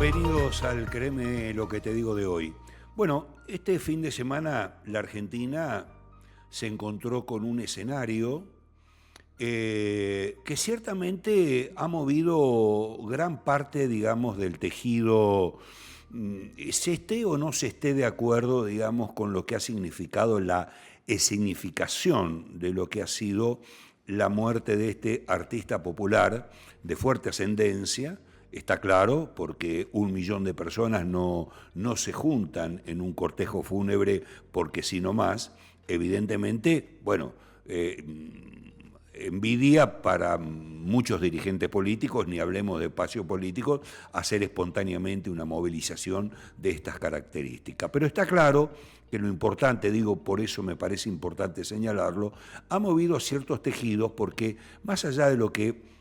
Bienvenidos al Créeme lo que te digo de hoy. Bueno, este fin de semana la Argentina se encontró con un escenario que ciertamente ha movido gran parte, digamos, del tejido, se esté o no se esté de acuerdo, digamos, con lo que ha significado la escenificación de lo que ha sido la muerte de este artista popular de fuerte ascendencia. Está claro, porque 1 millón de personas no se juntan en un cortejo fúnebre porque si no más, evidentemente, bueno, envidia para muchos dirigentes políticos, ni hablemos de espacios políticos, hacer espontáneamente una movilización de estas características. Pero está claro que lo importante, digo, por eso me parece importante señalarlo, ha movido ciertos tejidos porque más allá de lo que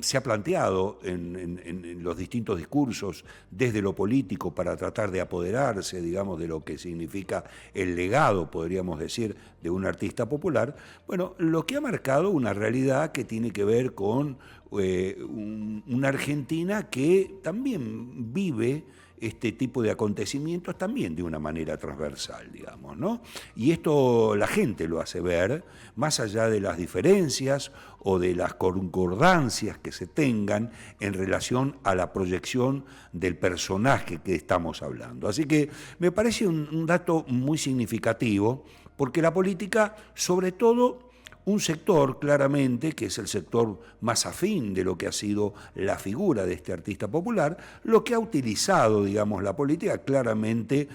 se ha planteado en los distintos discursos desde lo político para tratar de apoderarse, digamos, de lo que significa el legado, podríamos decir, de un artista popular, bueno, lo que ha marcado una realidad que tiene que ver con una Argentina que también vive este tipo de acontecimientos también de una manera transversal, digamos, ¿no? Y esto la gente lo hace ver, más allá de las diferencias o de las concordancias que se tengan en relación a la proyección del personaje que estamos hablando. Así que me parece un dato muy significativo, porque la política, sobre todo, un sector, claramente, que es el sector más afín de lo que ha sido la figura de este artista popular, lo que ha utilizado, digamos, la política, claramente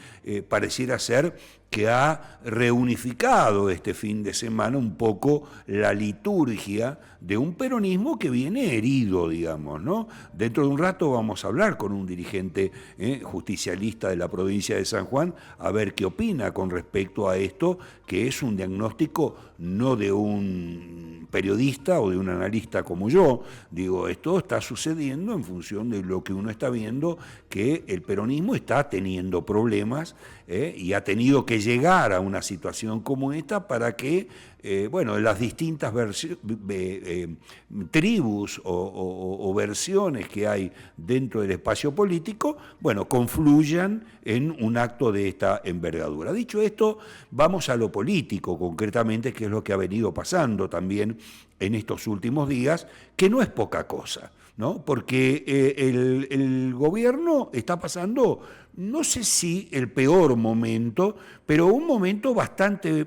pareciera ser que ha reunificado este fin de semana un poco la liturgia de un peronismo que viene herido, digamos, ¿no? Dentro de un rato vamos a hablar con un dirigente justicialista de la provincia de San Juan, a ver qué opina con respecto a esto, que es un diagnóstico no de un periodista o de un analista como yo. Digo, esto está sucediendo en función de lo que uno está viendo, que el peronismo está teniendo problemas y ha tenido que llegar a una situación como esta para que, bueno, las distintas tribus o versiones que hay dentro del espacio político, bueno, confluyan en un acto de esta envergadura. Dicho esto, vamos a lo político concretamente, que es lo que ha venido pasando también en estos últimos días, que no es poca cosa, ¿no? Porque el gobierno está pasando, no sé si el peor momento, pero un momento bastante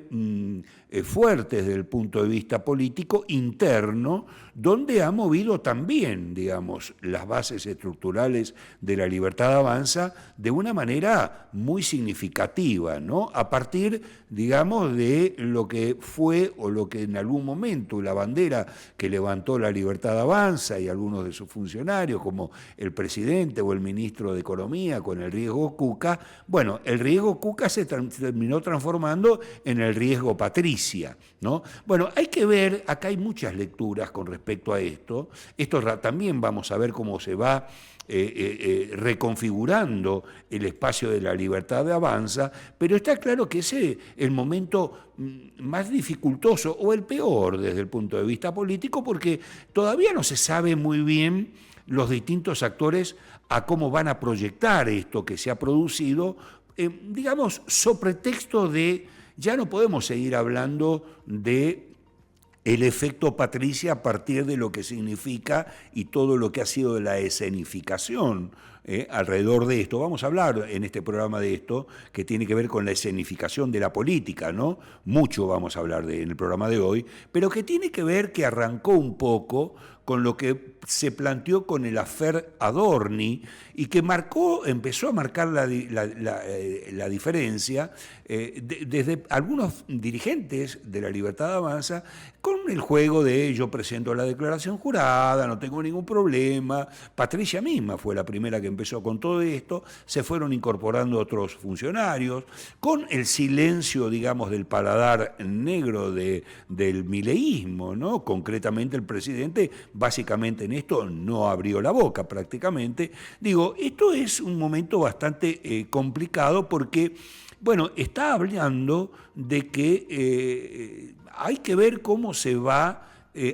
fuerte desde el punto de vista político interno, donde ha movido también, digamos, las bases estructurales de la Libertad Avanza de una manera muy significativa, ¿no? A partir, digamos, de lo que fue o lo que en algún momento la bandera que levantó la Libertad Avanza y algunos de sus funcionarios, como el presidente o el ministro de Economía con el riesgo Cuca, bueno, el riesgo Cuca se terminó transformando en el riesgo Patricia, ¿no? Bueno, hay que ver, acá hay muchas lecturas con respecto a esto también vamos a ver cómo se va reconfigurando el espacio de la Libertad de Avanza, pero está claro que ese es el momento más dificultoso o el peor desde el punto de vista político, porque todavía no se sabe muy bien los distintos actores a cómo van a proyectar esto que se ha producido, digamos, sobre texto de, ya no podemos seguir hablando de el efecto Patricia a partir de lo que significa y todo lo que ha sido de la escenificación alrededor de esto. Vamos a hablar en este programa de esto, que tiene que ver con la escenificación de la política, ¿no? Mucho vamos a hablar en el programa de hoy, pero que tiene que ver, que arrancó un poco con lo que se planteó con el affair Adorni y que empezó a marcar la diferencia desde algunos dirigentes de la Libertad Avanza con el juego de yo presento la declaración jurada, no tengo ningún problema. Patricia misma fue la primera que empezó con todo esto, se fueron incorporando otros funcionarios, con el silencio, digamos, del paladar negro del mileísmo, ¿no? Concretamente el presidente básicamente en esto no abrió la boca prácticamente. Digo, esto es un momento bastante complicado porque, bueno, está hablando de que hay que ver cómo se va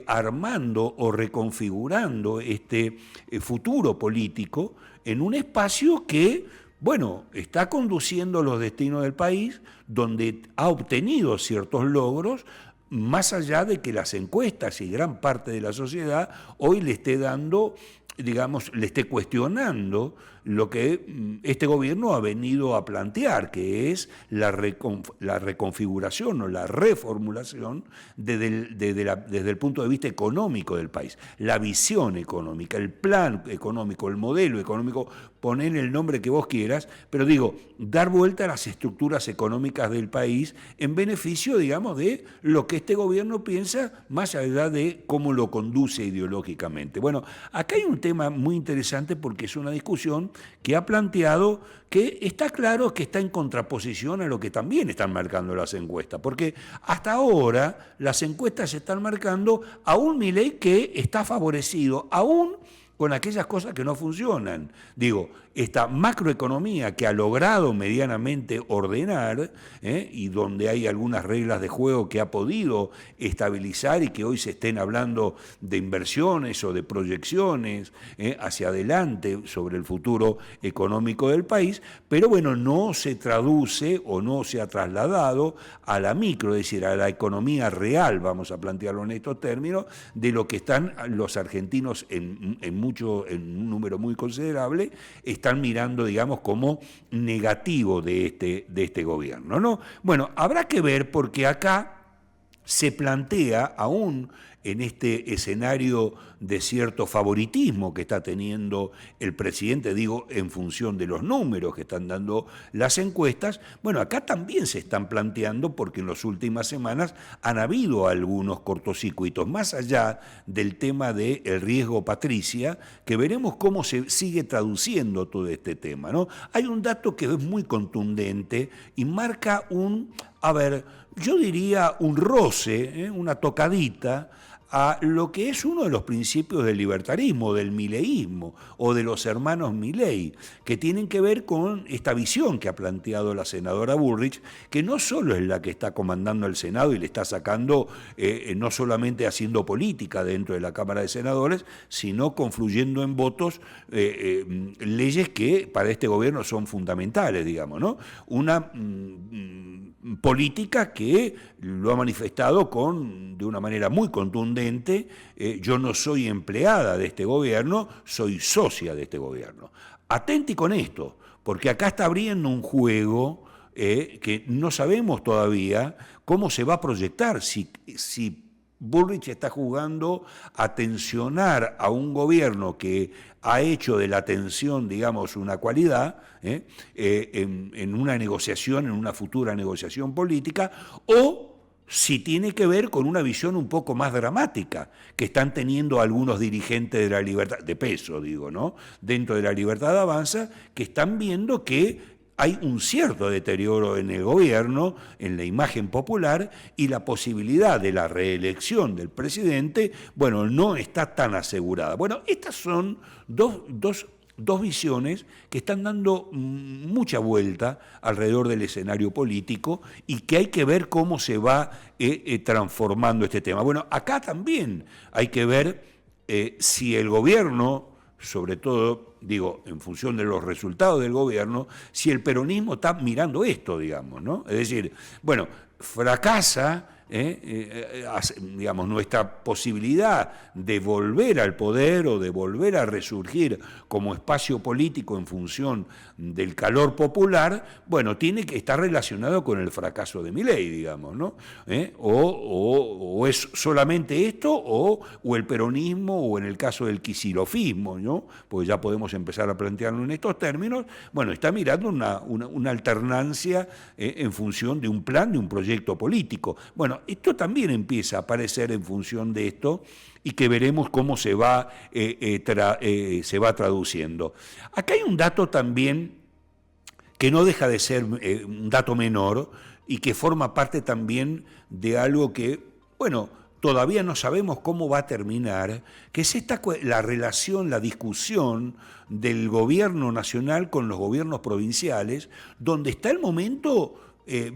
armando o reconfigurando este futuro político en un espacio que, bueno, está conduciendo los destinos del país, donde ha obtenido ciertos logros, más allá de que las encuestas y gran parte de la sociedad hoy le esté dando, digamos, le esté cuestionando lo que este gobierno ha venido a plantear, que es la reconfiguración o la reformulación desde el punto de vista económico del país, la visión económica, el plan económico, el modelo económico, poner el nombre que vos quieras, pero digo, dar vuelta a las estructuras económicas del país en beneficio, digamos, de lo que este gobierno piensa, más allá de cómo lo conduce ideológicamente. Bueno, acá hay un tema muy interesante porque es una discusión que ha planteado que está claro que está en contraposición a lo que también están marcando las encuestas, porque hasta ahora las encuestas están marcando a un Milei que está favorecido, aún con aquellas cosas que no funcionan. Digo, esta macroeconomía que ha logrado medianamente ordenar, y donde hay algunas reglas de juego que ha podido estabilizar y que hoy se estén hablando de inversiones o de proyecciones hacia adelante sobre el futuro económico del país, pero bueno, no se traduce o no se ha trasladado a la micro, es decir, a la economía real, vamos a plantearlo en estos términos, de lo que están los argentinos en un número muy considerable, están mirando, digamos, como negativo de este gobierno, ¿no? Bueno, habrá que ver porque acá se plantea aún en este escenario de cierto favoritismo que está teniendo el presidente, digo, en función de los números que están dando las encuestas, bueno, acá también se están planteando porque en las últimas semanas han habido algunos cortocircuitos, más allá del tema del riesgo Patricia, que veremos cómo se sigue traduciendo todo este tema, ¿no? Hay un dato que es muy contundente y marca yo diría un roce, una tocadita a lo que es uno de los principios del libertarismo, del mileísmo o de los hermanos Milei, que tienen que ver con esta visión que ha planteado la senadora Bullrich, que no solo es la que está comandando el Senado y le está sacando, no solamente haciendo política dentro de la Cámara de Senadores, sino confluyendo en votos leyes que para este gobierno son fundamentales, digamos, ¿no? Una política que lo ha manifestado de una manera muy contundente. Yo no soy empleada de este gobierno, soy socia de este gobierno. Atenti con esto, porque acá está abriendo un juego que no sabemos todavía cómo se va a proyectar, si Bullrich está jugando a tensionar a un gobierno que ha hecho de la tensión, digamos, una cualidad, en una negociación, en una futura negociación política, o si tiene que ver con una visión un poco más dramática que están teniendo algunos dirigentes de la libertad, de peso digo, ¿no? Dentro de la Libertad Avanza, que están viendo que hay un cierto deterioro en el gobierno, en la imagen popular, y la posibilidad de la reelección del presidente, bueno, no está tan asegurada. Bueno, estas son dos visiones que están dando mucha vuelta alrededor del escenario político y que hay que ver cómo se va transformando este tema. Bueno, acá también hay que ver si el gobierno, sobre todo, digo, en función de los resultados del gobierno, si el peronismo está mirando esto, digamos, ¿no? Es decir, bueno, fracasa, digamos, nuestra posibilidad de volver al poder o de volver a resurgir como espacio político en función del calor popular, bueno, tiene que estar relacionado con el fracaso de Milei, digamos, ¿no? O es solamente esto, o el peronismo, o en el caso del kicilofismo, ¿no? Porque ya podemos empezar a plantearlo en estos términos, bueno, está mirando una alternancia en función de un plan, de un proyecto político. Bueno, esto también empieza a aparecer en función de esto y que veremos cómo se va traduciendo. Acá hay un dato también que no deja de ser un dato menor y que forma parte también de algo que, bueno, todavía no sabemos cómo va a terminar, que es la relación, la discusión del gobierno nacional con los gobiernos provinciales, donde está el momento el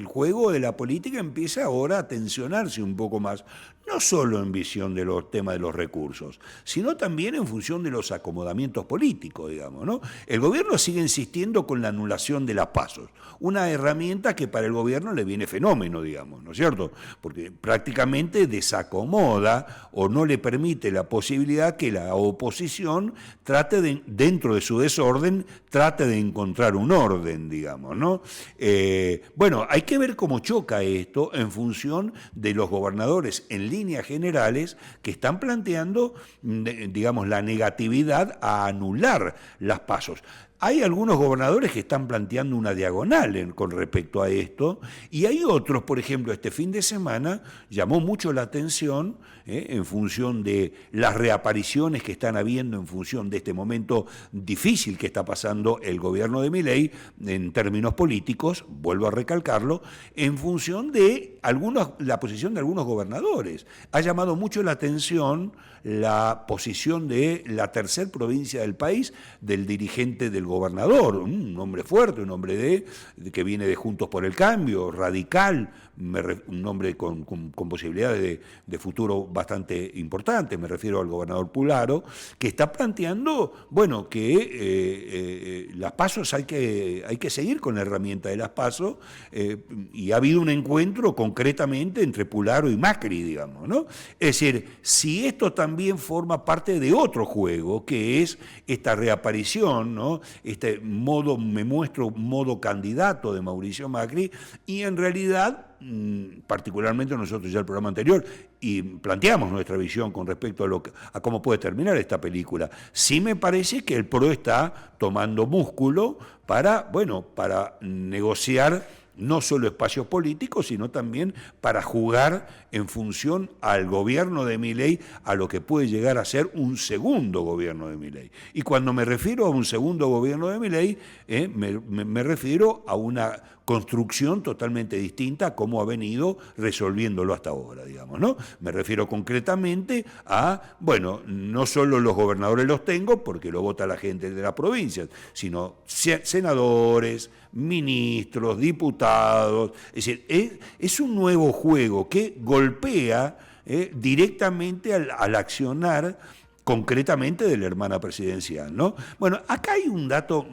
juego de la política empieza ahora a tensionarse un poco más, no solo en visión de los temas de los recursos, sino también en función de los acomodamientos políticos, digamos, ¿no? El gobierno sigue insistiendo con la anulación de las pasos, una herramienta que para el gobierno le viene fenómeno, digamos, ¿no es cierto? Porque prácticamente desacomoda o no le permite la posibilidad que la oposición dentro de su desorden, trate de encontrar un orden, digamos, ¿no? Hay que ver cómo choca esto en función de los gobernadores en líneas generales que están planteando, digamos, la negatividad a anular las pasos. Hay algunos gobernadores que están planteando una diagonal con respecto a esto, y hay otros, por ejemplo, este fin de semana llamó mucho la atención en función de las reapariciones que están habiendo en función de este momento difícil que está pasando el gobierno de Milei en términos políticos, vuelvo a recalcarlo, en función de la posición de algunos gobernadores. Ha llamado mucho la atención la posición de la tercera provincia del país, del dirigente del gobernador, un hombre fuerte, un hombre que viene de Juntos por el Cambio, radical, un hombre con posibilidades de futuro bastante importantes, me refiero al gobernador Pularo, que está planteando, que las pasos hay que seguir con la herramienta de las pasos, y ha habido un encuentro concretamente entre Pularo y Macri, digamos, ¿no? Es decir, si esto también forma parte de otro juego, que es esta reaparición, ¿no? Me muestro modo candidato de Mauricio Macri, y en realidad, particularmente nosotros ya el programa anterior, y planteamos nuestra visión con respecto a cómo puede terminar esta película. Sí me parece que el PRO está tomando músculo para negociar no solo espacios políticos, sino también para jugar en función al gobierno de Milei, a lo que puede llegar a ser un segundo gobierno de Milei. Y cuando me refiero a un segundo gobierno de Milei, me refiero a una construcción totalmente distinta a cómo ha venido resolviéndolo hasta ahora, digamos, ¿no? Me refiero concretamente a, no solo los gobernadores los tengo porque lo vota la gente de las provincias, sino senadores, ministros, diputados. Es decir, es un nuevo juego que golpea directamente al accionar concretamente de la hermana presidencial, ¿no? Bueno, acá hay un dato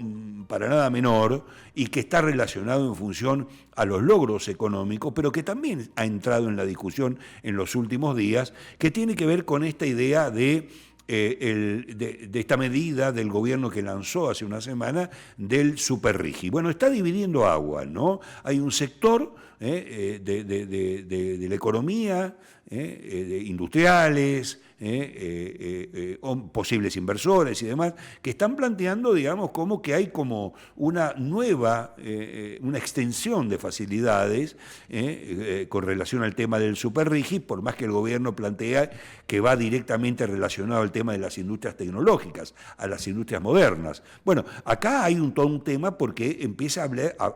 para nada menor y que está relacionado en función a los logros económicos, pero que también ha entrado en la discusión en los últimos días, que tiene que ver con esta idea de esta medida del gobierno que lanzó hace una semana del superrigi. Bueno, está dividiendo agua, ¿no? Hay un sector de la economía, de industriales, posibles inversores y demás, que están planteando, digamos, como que hay como una nueva, una extensión de facilidades con relación al tema del superrigi, por más que el gobierno plantea que va directamente relacionado al tema de las industrias tecnológicas, a las industrias modernas. Bueno, acá hay todo un tema porque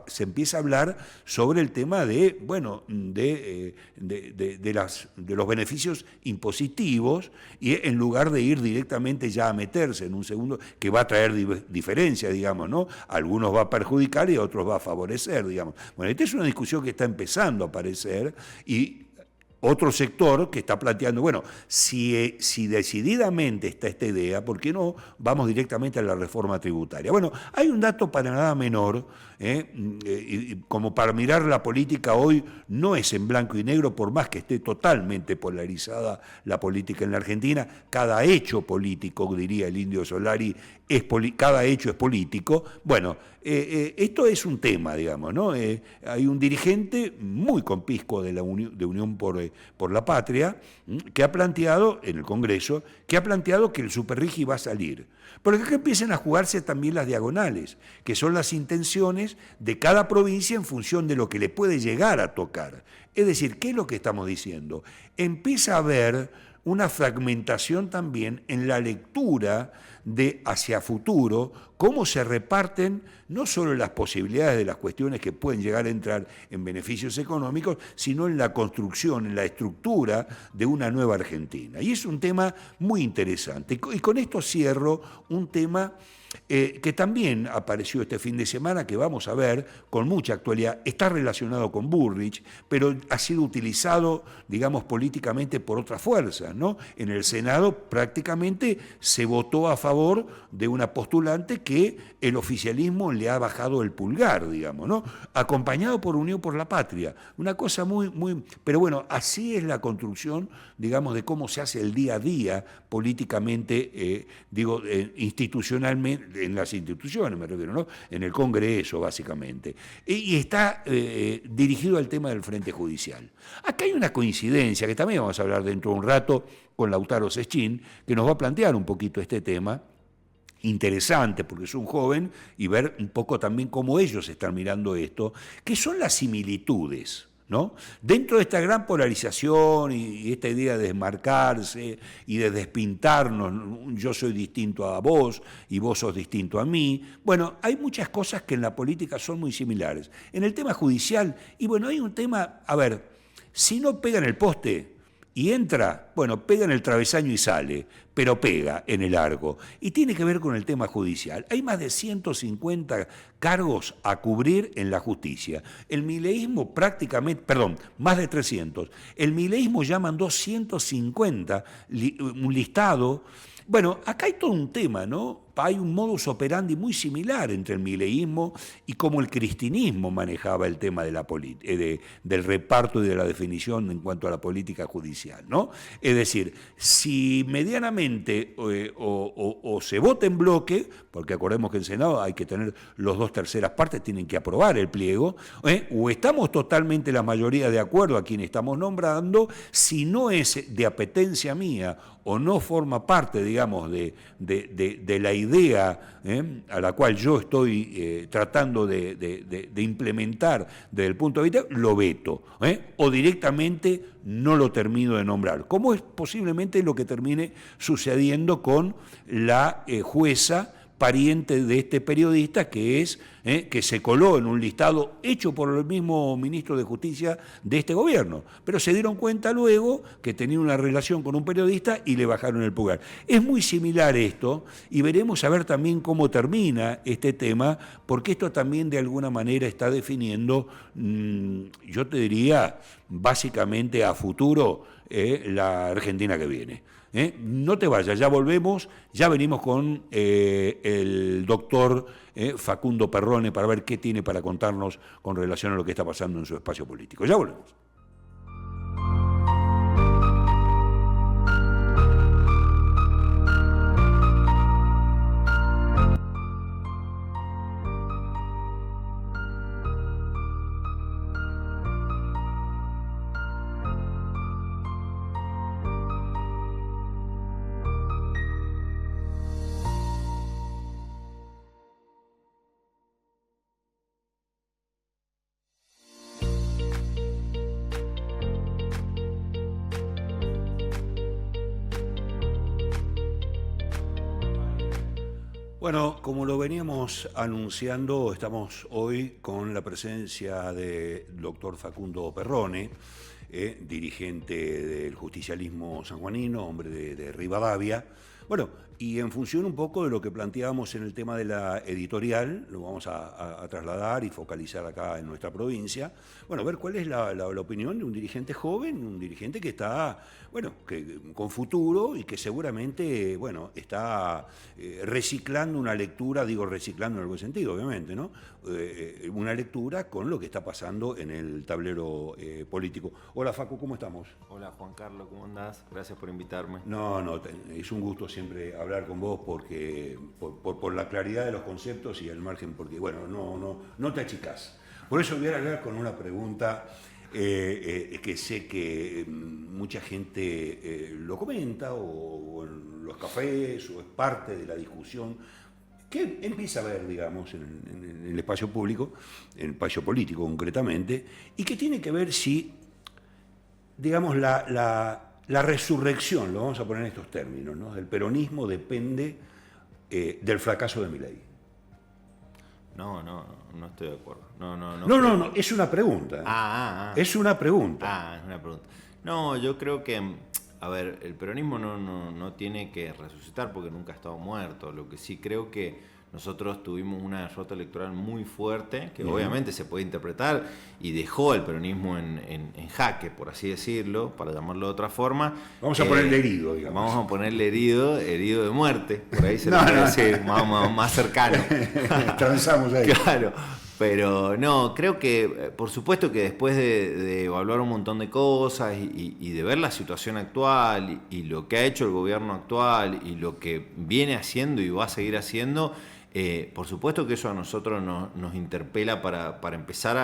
se empieza a hablar sobre el tema de los beneficios impositivos, y en lugar de ir directamente ya a meterse en un segundo, que va a traer diferencias, digamos, ¿no? A algunos va a perjudicar y a otros va a favorecer, digamos. Bueno, esta es una discusión que está empezando a aparecer, y otro sector que está planteando, si decididamente está esta idea, ¿por qué no vamos directamente a la reforma tributaria? Bueno, hay un dato para nada menor, como para mirar la política hoy, no es en blanco y negro, por más que esté totalmente polarizada la política en la Argentina, cada hecho político, diría el Indio Solari, cada hecho es político. Bueno, esto es un tema, digamos, ¿no? Hay un dirigente muy conpisco de Unión por la Patria, que ha planteado, en el Congreso, que el superrigi va a salir. Pero que empiecen a jugarse también las diagonales, que son las intenciones de cada provincia en función de lo que le puede llegar a tocar. Es decir, ¿qué es lo que estamos diciendo? Empieza a haber una fragmentación también en la lectura de hacia futuro cómo se reparten no solo las posibilidades de las cuestiones que pueden llegar a entrar en beneficios económicos, sino en la construcción, en la estructura de una nueva Argentina. Y es un tema muy interesante. Y con esto cierro un tema que también apareció este fin de semana, que vamos a ver con mucha actualidad, está relacionado con Bullrich, pero ha sido utilizado, digamos, políticamente por otras fuerzas, ¿no? En el Senado prácticamente se votó a favor de una postulante que el oficialismo le ha bajado el pulgar, digamos, ¿no? Acompañado por Unión por la Patria. Una cosa muy... Pero bueno, así es la construcción, digamos, de cómo se hace el día a día políticamente, institucionalmente, en las instituciones, me refiero, ¿no? En el Congreso, básicamente. Y está dirigido al tema del Frente Judicial. Acá hay una coincidencia, que también vamos a hablar dentro de un rato con Lautaro Sechín, que nos va a plantear un poquito este tema, interesante, porque es un joven, y ver un poco también cómo ellos están mirando esto, que son las similitudes, ¿no? Dentro de esta gran polarización y esta idea de desmarcarse y de despintarnos, yo soy distinto a vos y vos sos distinto a mí, bueno, hay muchas cosas que en la política son muy similares. En el tema judicial, y bueno, hay un tema, a ver, si no pega en el poste y entra, bueno, pega en el travesaño y sale, pero pega en el arco. Y tiene que ver con el tema judicial. Hay más de 150 cargos a cubrir en la justicia. El mileísmo prácticamente, perdón, más de 300. El mileísmo ya mandó 150, un listado. Bueno, acá hay todo un tema, ¿no? Hay un modus operandi muy similar entre el mileísmo y cómo el cristinismo manejaba el tema de del reparto y de la definición en cuanto a la política judicial, ¿no? Es decir, si medianamente o se vota en bloque, porque acordemos que en Senado hay que tener los 2/3 partes, tienen que aprobar el pliego, o estamos totalmente la mayoría de acuerdo a quien estamos nombrando, si no es de apetencia mía o no forma parte, digamos, de la idea a la cual yo estoy tratando de implementar desde el punto de vista, lo veto, o directamente no lo termino de nombrar, como es posiblemente lo que termine sucediendo con la jueza pariente de este periodista, que se coló en un listado hecho por el mismo ministro de Justicia de este gobierno, pero se dieron cuenta luego que tenía una relación con un periodista y le bajaron el pulgar. Es muy similar esto, y veremos a ver también cómo termina este tema, porque esto también de alguna manera está definiendo, yo te diría, básicamente a futuro, la Argentina que viene. No te vayas, ya volvemos, ya venimos con el doctor Facundo Perrone para ver qué tiene para contarnos con relación a lo que está pasando en su espacio político. Ya volvemos. Bueno, como lo veníamos anunciando, estamos hoy con la presencia del doctor Facundo Perrone, dirigente del justicialismo sanjuanino, hombre de Rivadavia. Bueno, y en función un poco de lo que planteábamos en el tema de la editorial, lo vamos a trasladar y focalizar acá en nuestra provincia, bueno, ver cuál es la opinión de un dirigente joven, un dirigente que está, bueno, con futuro y que seguramente, bueno, está reciclando una lectura, digo reciclando en algún sentido, obviamente, ¿no? Una lectura con lo que está pasando en el tablero político. Hola Facu, ¿cómo estamos? Hola Juan Carlos, ¿cómo andás? Gracias por invitarme. No, es un gusto siempre hablar con vos porque por la claridad de los conceptos y el margen, porque bueno, no te achicás. Por eso voy a hablar con una pregunta que sé que mucha gente lo comenta o en los cafés o es parte de la discusión que empieza a ver, digamos, en el espacio público, en el espacio político concretamente, y que tiene que ver si, digamos, la resurrección, lo vamos a poner en estos términos, ¿no?, del peronismo depende del fracaso de Milei. No estoy de acuerdo. No, es una pregunta. Es una pregunta. Es una pregunta. No, yo creo que, a ver, el peronismo no tiene que resucitar porque nunca ha estado muerto. Lo que sí creo que nosotros tuvimos una derrota electoral muy fuerte, que obviamente se puede interpretar y dejó al peronismo en jaque, por así decirlo, para llamarlo de otra forma. Vamos a ponerle herido, digamos. Vamos a ponerle herido de muerte, por ahí se lo puede decir, más cercano. Transamos ahí. Claro, pero no, creo que, por supuesto que después de evaluar un montón de cosas y de ver la situación actual y lo que ha hecho el gobierno actual y lo que viene haciendo y va a seguir haciendo, por supuesto que eso a nosotros nos interpela para empezar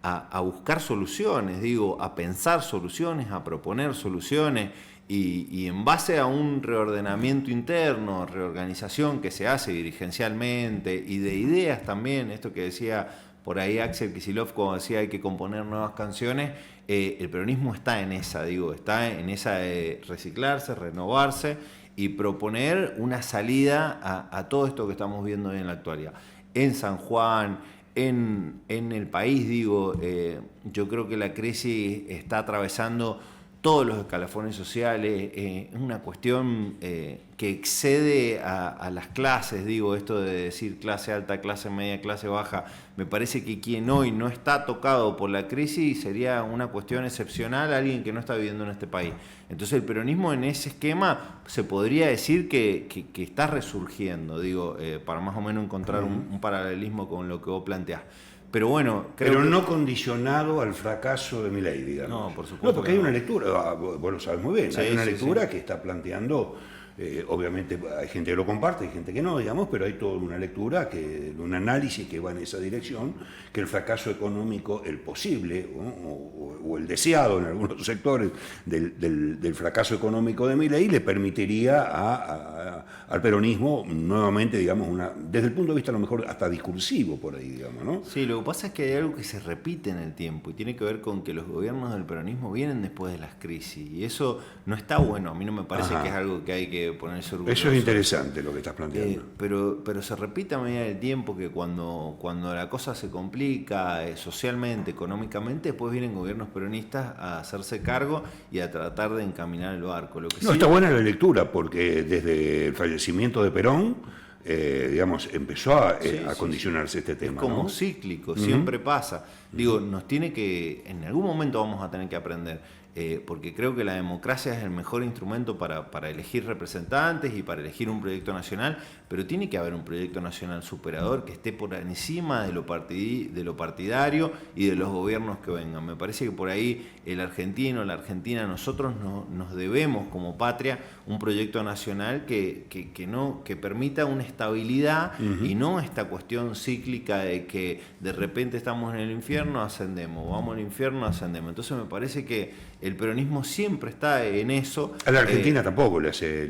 a buscar soluciones, a pensar soluciones, a proponer soluciones y en base a un reordenamiento interno, reorganización que se hace dirigencialmente y de ideas también, esto que decía por ahí Axel Kicillof cuando decía hay que componer nuevas canciones, el peronismo está en esa, está en esa de reciclarse, renovarse y proponer una salida a todo esto que estamos viendo hoy en la actualidad. En San Juan, en el país, yo creo que la crisis está atravesando todos los escalafones sociales, es una cuestión que excede a las clases, esto de decir clase alta, clase media, clase baja, me parece que quien hoy no está tocado por la crisis sería una cuestión excepcional, alguien que no está viviendo en este país. Entonces el peronismo en ese esquema se podría decir que está resurgiendo, para más o menos encontrar un paralelismo con lo que vos planteás. Pero bueno, creo que no condicionado al fracaso de Milei, digamos. No, por supuesto. No, porque hay una lectura, vos lo sabes muy bien, hay una lectura que está planteando, obviamente hay gente que lo comparte, hay gente que no, digamos, pero hay toda una lectura, un análisis que va en esa dirección, que el fracaso económico, el posible, o el deseado en algunos sectores del fracaso económico de Milei, le permitiría al peronismo nuevamente, digamos, desde el punto de vista a lo mejor hasta discursivo por ahí, digamos, ¿no? Sí, lo que pasa es que hay algo que se repite en el tiempo y tiene que ver con que los gobiernos del peronismo vienen después de las crisis y eso no está bueno, a mí no me parece que es algo que hay que ponerse orgulloso. Eso es interesante lo que estás planteando. Pero se repite a medida del tiempo que cuando la cosa se complica socialmente, económicamente, después vienen gobiernos peronistas a hacerse cargo y a tratar de encaminar el barco. Lo que está buena la lectura porque desde el fallecimiento de Perón, digamos, empezó a condicionarse este tema. Es como ¿no? cíclico, siempre pasa. Nos tiene que, en algún momento vamos a tener que aprender, porque creo que la democracia es el mejor instrumento para elegir representantes y para elegir un proyecto nacional, pero tiene que haber un proyecto nacional superador que esté por encima de lo partidario y de los gobiernos que vengan. Me parece que por ahí el argentino, la argentina, nosotros nos debemos como patria un proyecto nacional que permita una estabilidad y no esta cuestión cíclica de que de repente estamos en el infierno, ascendemos, vamos al infierno, ascendemos. Entonces me parece que el peronismo siempre está en eso. A la Argentina tampoco le hace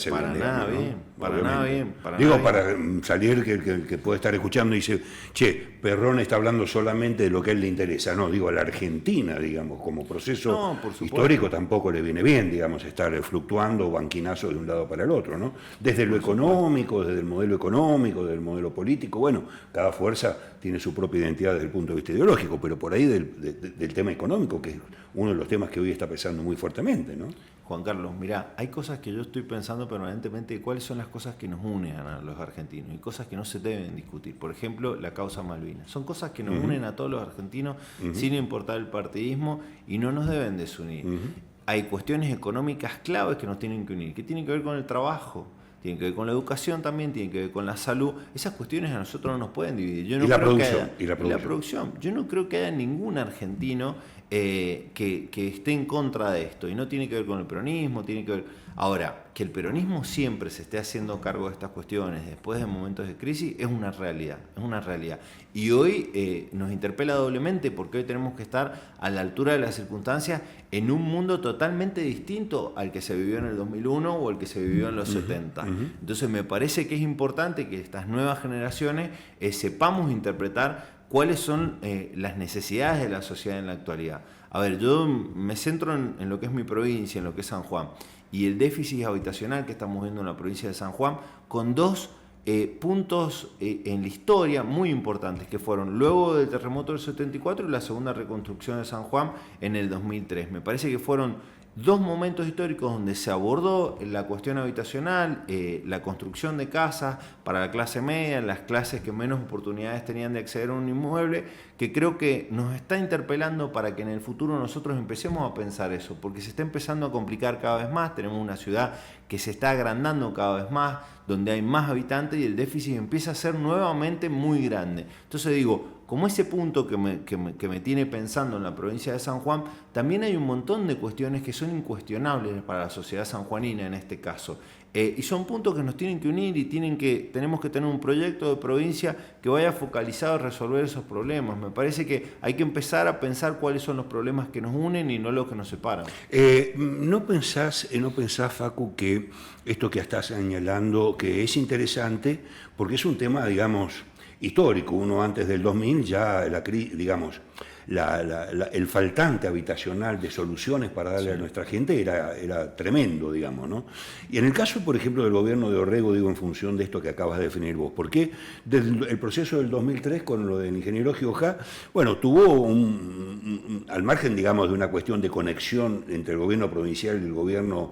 para bien. Nada ¿no? bien, para nada bien. Para salir que puede estar escuchando y dice, Perón está hablando solamente de lo que a él le interesa. No, a la Argentina, digamos, como proceso histórico tampoco le viene bien, digamos, estar fluctuando banquinazo de un lado para el otro, ¿no? Desde lo económico, desde el modelo económico, desde el modelo político, bueno, cada fuerza tiene su propia identidad desde el punto de vista ideológico, pero por ahí del tema económico, que es uno de los temas que hoy está pesando muy fuertemente, ¿no? Juan Carlos, mirá, hay cosas que yo estoy pensando permanentemente de cuáles son las cosas que nos unen a los argentinos y cosas que no se deben discutir. Por ejemplo, la causa Malvinas. Son cosas que nos unen a todos los argentinos sin importar el partidismo y no nos deben desunir. Hay cuestiones económicas claves que nos tienen que unir, que tienen que ver con el trabajo, tienen que ver con la educación también, tienen que ver con la salud. Esas cuestiones a nosotros no nos pueden dividir. Yo no creo que la producción. Yo no creo que haya ningún argentino que esté en contra de esto. Y no tiene que ver con el peronismo, tiene que ver... Ahora, que el peronismo siempre se esté haciendo cargo de estas cuestiones después de momentos de crisis es una realidad, Y hoy nos interpela doblemente porque hoy tenemos que estar a la altura de las circunstancias en un mundo totalmente distinto al que se vivió en el 2001 o al que se vivió en los 70. Entonces me parece que es importante que estas nuevas generaciones sepamos interpretar cuáles son las necesidades de la sociedad en la actualidad. A ver, yo me centro en lo que es mi provincia, en lo que es San Juan, y el déficit habitacional que estamos viendo en la provincia de San Juan, con dos puntos en la historia muy importantes que fueron luego del terremoto del 74 y la segunda reconstrucción de San Juan en el 2003. Me parece que fueron dos momentos históricos donde se abordó la cuestión habitacional, la construcción de casas para la clase media, las clases que menos oportunidades tenían de acceder a un inmueble, que creo que nos está interpelando para que en el futuro nosotros empecemos a pensar eso, porque se está empezando a complicar cada vez más, tenemos una ciudad que se está agrandando cada vez más, donde hay más habitantes y el déficit empieza a ser nuevamente muy grande. Entonces digo, como ese punto que me tiene pensando en la provincia de San Juan, también hay un montón de cuestiones que son incuestionables para la sociedad sanjuanina en este caso. Y son puntos que nos tienen que unir y tenemos que tener un proyecto de provincia que vaya focalizado a resolver esos problemas. Me parece que hay que empezar a pensar cuáles son los problemas que nos unen y no los que nos separan. ¿No pensás, Facu, que esto que estás señalando, que es interesante, porque es un tema, digamos, histórico? Uno antes del 2000 ya, digamos, el faltante habitacional de soluciones para darle a nuestra gente era tremendo, digamos, ¿no? Y en el caso, por ejemplo, del gobierno de Orrego, digo, en función de esto que acabas de definir vos, porque el proceso del 2003 con lo del ingeniero Gioja, bueno, tuvo al margen, digamos, de una cuestión de conexión entre el gobierno provincial y el gobierno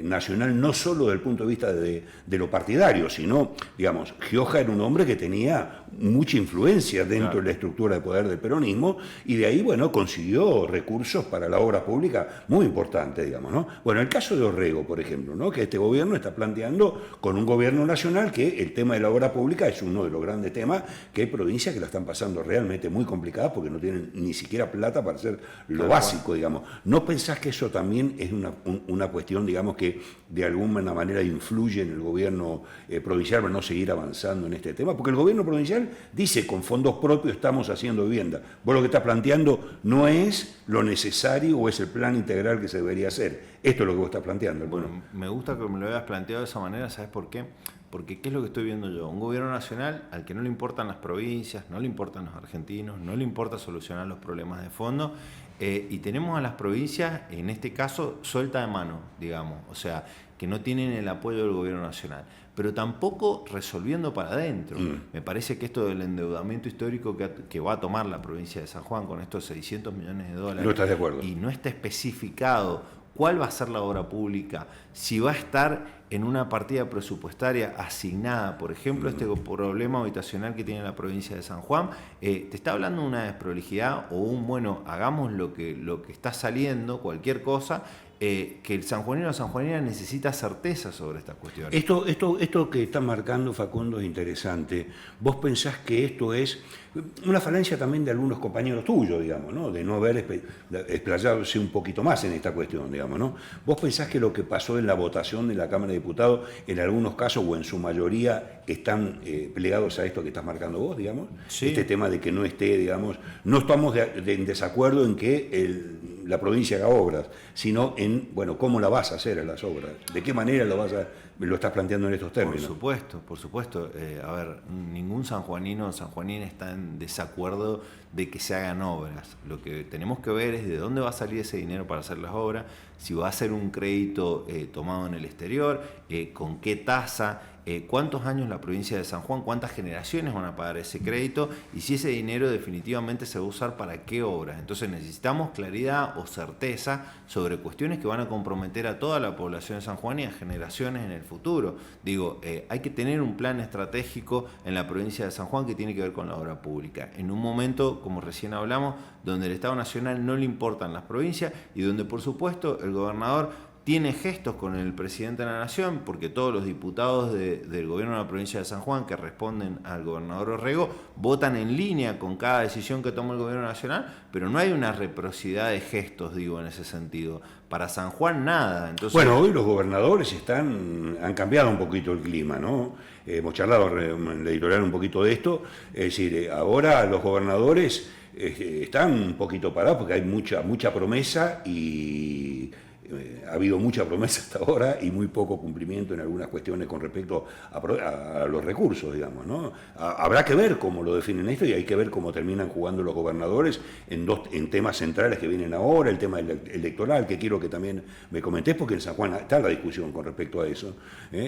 nacional, no solo desde el punto de vista de lo partidario, sino, digamos, Gioja era un hombre que tenía mucha influencia dentro de la estructura de poder del peronismo, y de ahí, bueno, consiguió recursos para la obra pública muy importantes, digamos, ¿no? Bueno, el caso de Orrego, por ejemplo, ¿no? Que este gobierno está planteando con un gobierno nacional que el tema de la obra pública es uno de los grandes temas, que hay provincias que la están pasando realmente muy complicadas porque no tienen ni siquiera plata para hacer lo básico, digamos. ¿No pensás que eso también es una cuestión, digamos, que de alguna manera influye en el gobierno provincial para no seguir avanzando en este tema? Porque el gobierno provincial dice, con fondos propios estamos haciendo vivienda. Vos lo que estás planteando no es lo necesario o es el plan integral que se debería hacer. Esto es lo que vos estás planteando. Bueno, me gusta que me lo hayas planteado de esa manera, ¿sabes por qué? Porque ¿qué es lo que estoy viendo yo? Un gobierno nacional al que no le importan las provincias, no le importan los argentinos, no le importa solucionar los problemas de fondo, y tenemos a las provincias, en este caso, suelta de mano, digamos, o sea, que no tienen el apoyo del gobierno nacional, pero tampoco resolviendo para adentro. Me parece que esto del endeudamiento histórico que va a tomar la provincia de San Juan con estos 600 millones de dólares, no estás de acuerdo, y no está especificado cuál va a ser la obra pública, si va a estar en una partida presupuestaria asignada, por ejemplo, este problema habitacional que tiene la provincia de San Juan, te está hablando de una desprolijidad o bueno, hagamos lo que está saliendo, cualquier cosa, que el sanjuanino o sanjuanina necesita certeza sobre estas cuestiones. Esto que está marcando Facundo es interesante. ¿Vos pensás que esto es una falencia también de algunos compañeros tuyos, digamos, ¿no? De no haber explayarse un poquito más en esta cuestión, digamos, ¿no? ¿Vos pensás que lo que pasó en la votación de la Cámara de Diputados, en algunos casos o en su mayoría, están plegados a esto que estás marcando vos, digamos? Sí. Este tema de que no esté, digamos, no estamos en desacuerdo en que la provincia haga obras, sino en, bueno, cómo la vas a hacer a las obras, de qué manera lo estás planteando en estos términos. Por supuesto. A ver, ningún sanjuanino o sanjuanina está en desacuerdo de que se hagan obras. Lo que tenemos que ver es de dónde va a salir ese dinero para hacer las obras, si va a ser un crédito tomado en el exterior, con qué tasa, cuántos años la provincia de San Juan, cuántas generaciones van a pagar ese crédito y si ese dinero definitivamente se va a usar para qué obras. Entonces necesitamos claridad o certeza sobre cuestiones que van a comprometer a toda la población de San Juan y a generaciones en el futuro. Digo, hay que tener un plan estratégico en la provincia de San Juan que tiene que ver con la obra pública. En un momento, como recién hablamos, donde el Estado Nacional no le importan las provincias y donde, por supuesto, el gobernador tiene gestos con el presidente de la Nación, porque todos los diputados del gobierno de la provincia de San Juan que responden al gobernador Orrego votan en línea con cada decisión que toma el gobierno nacional, pero no hay una reciprocidad de gestos, digo, en ese sentido. Para San Juan nada. Entonces, bueno, hoy los gobernadores han cambiado un poquito el clima, ¿no? Hemos charlado en la editorial un poquito de esto, es decir, ahora los gobernadores están un poquito parados porque hay mucha promesa y ha habido mucha promesa hasta ahora y muy poco cumplimiento en algunas cuestiones con respecto a los recursos, digamos, ¿no? Habrá que ver cómo lo definen esto y hay que ver cómo terminan jugando los gobernadores en temas centrales que vienen ahora, el tema electoral, que quiero que también me comentés, porque en San Juan está la discusión con respecto a eso,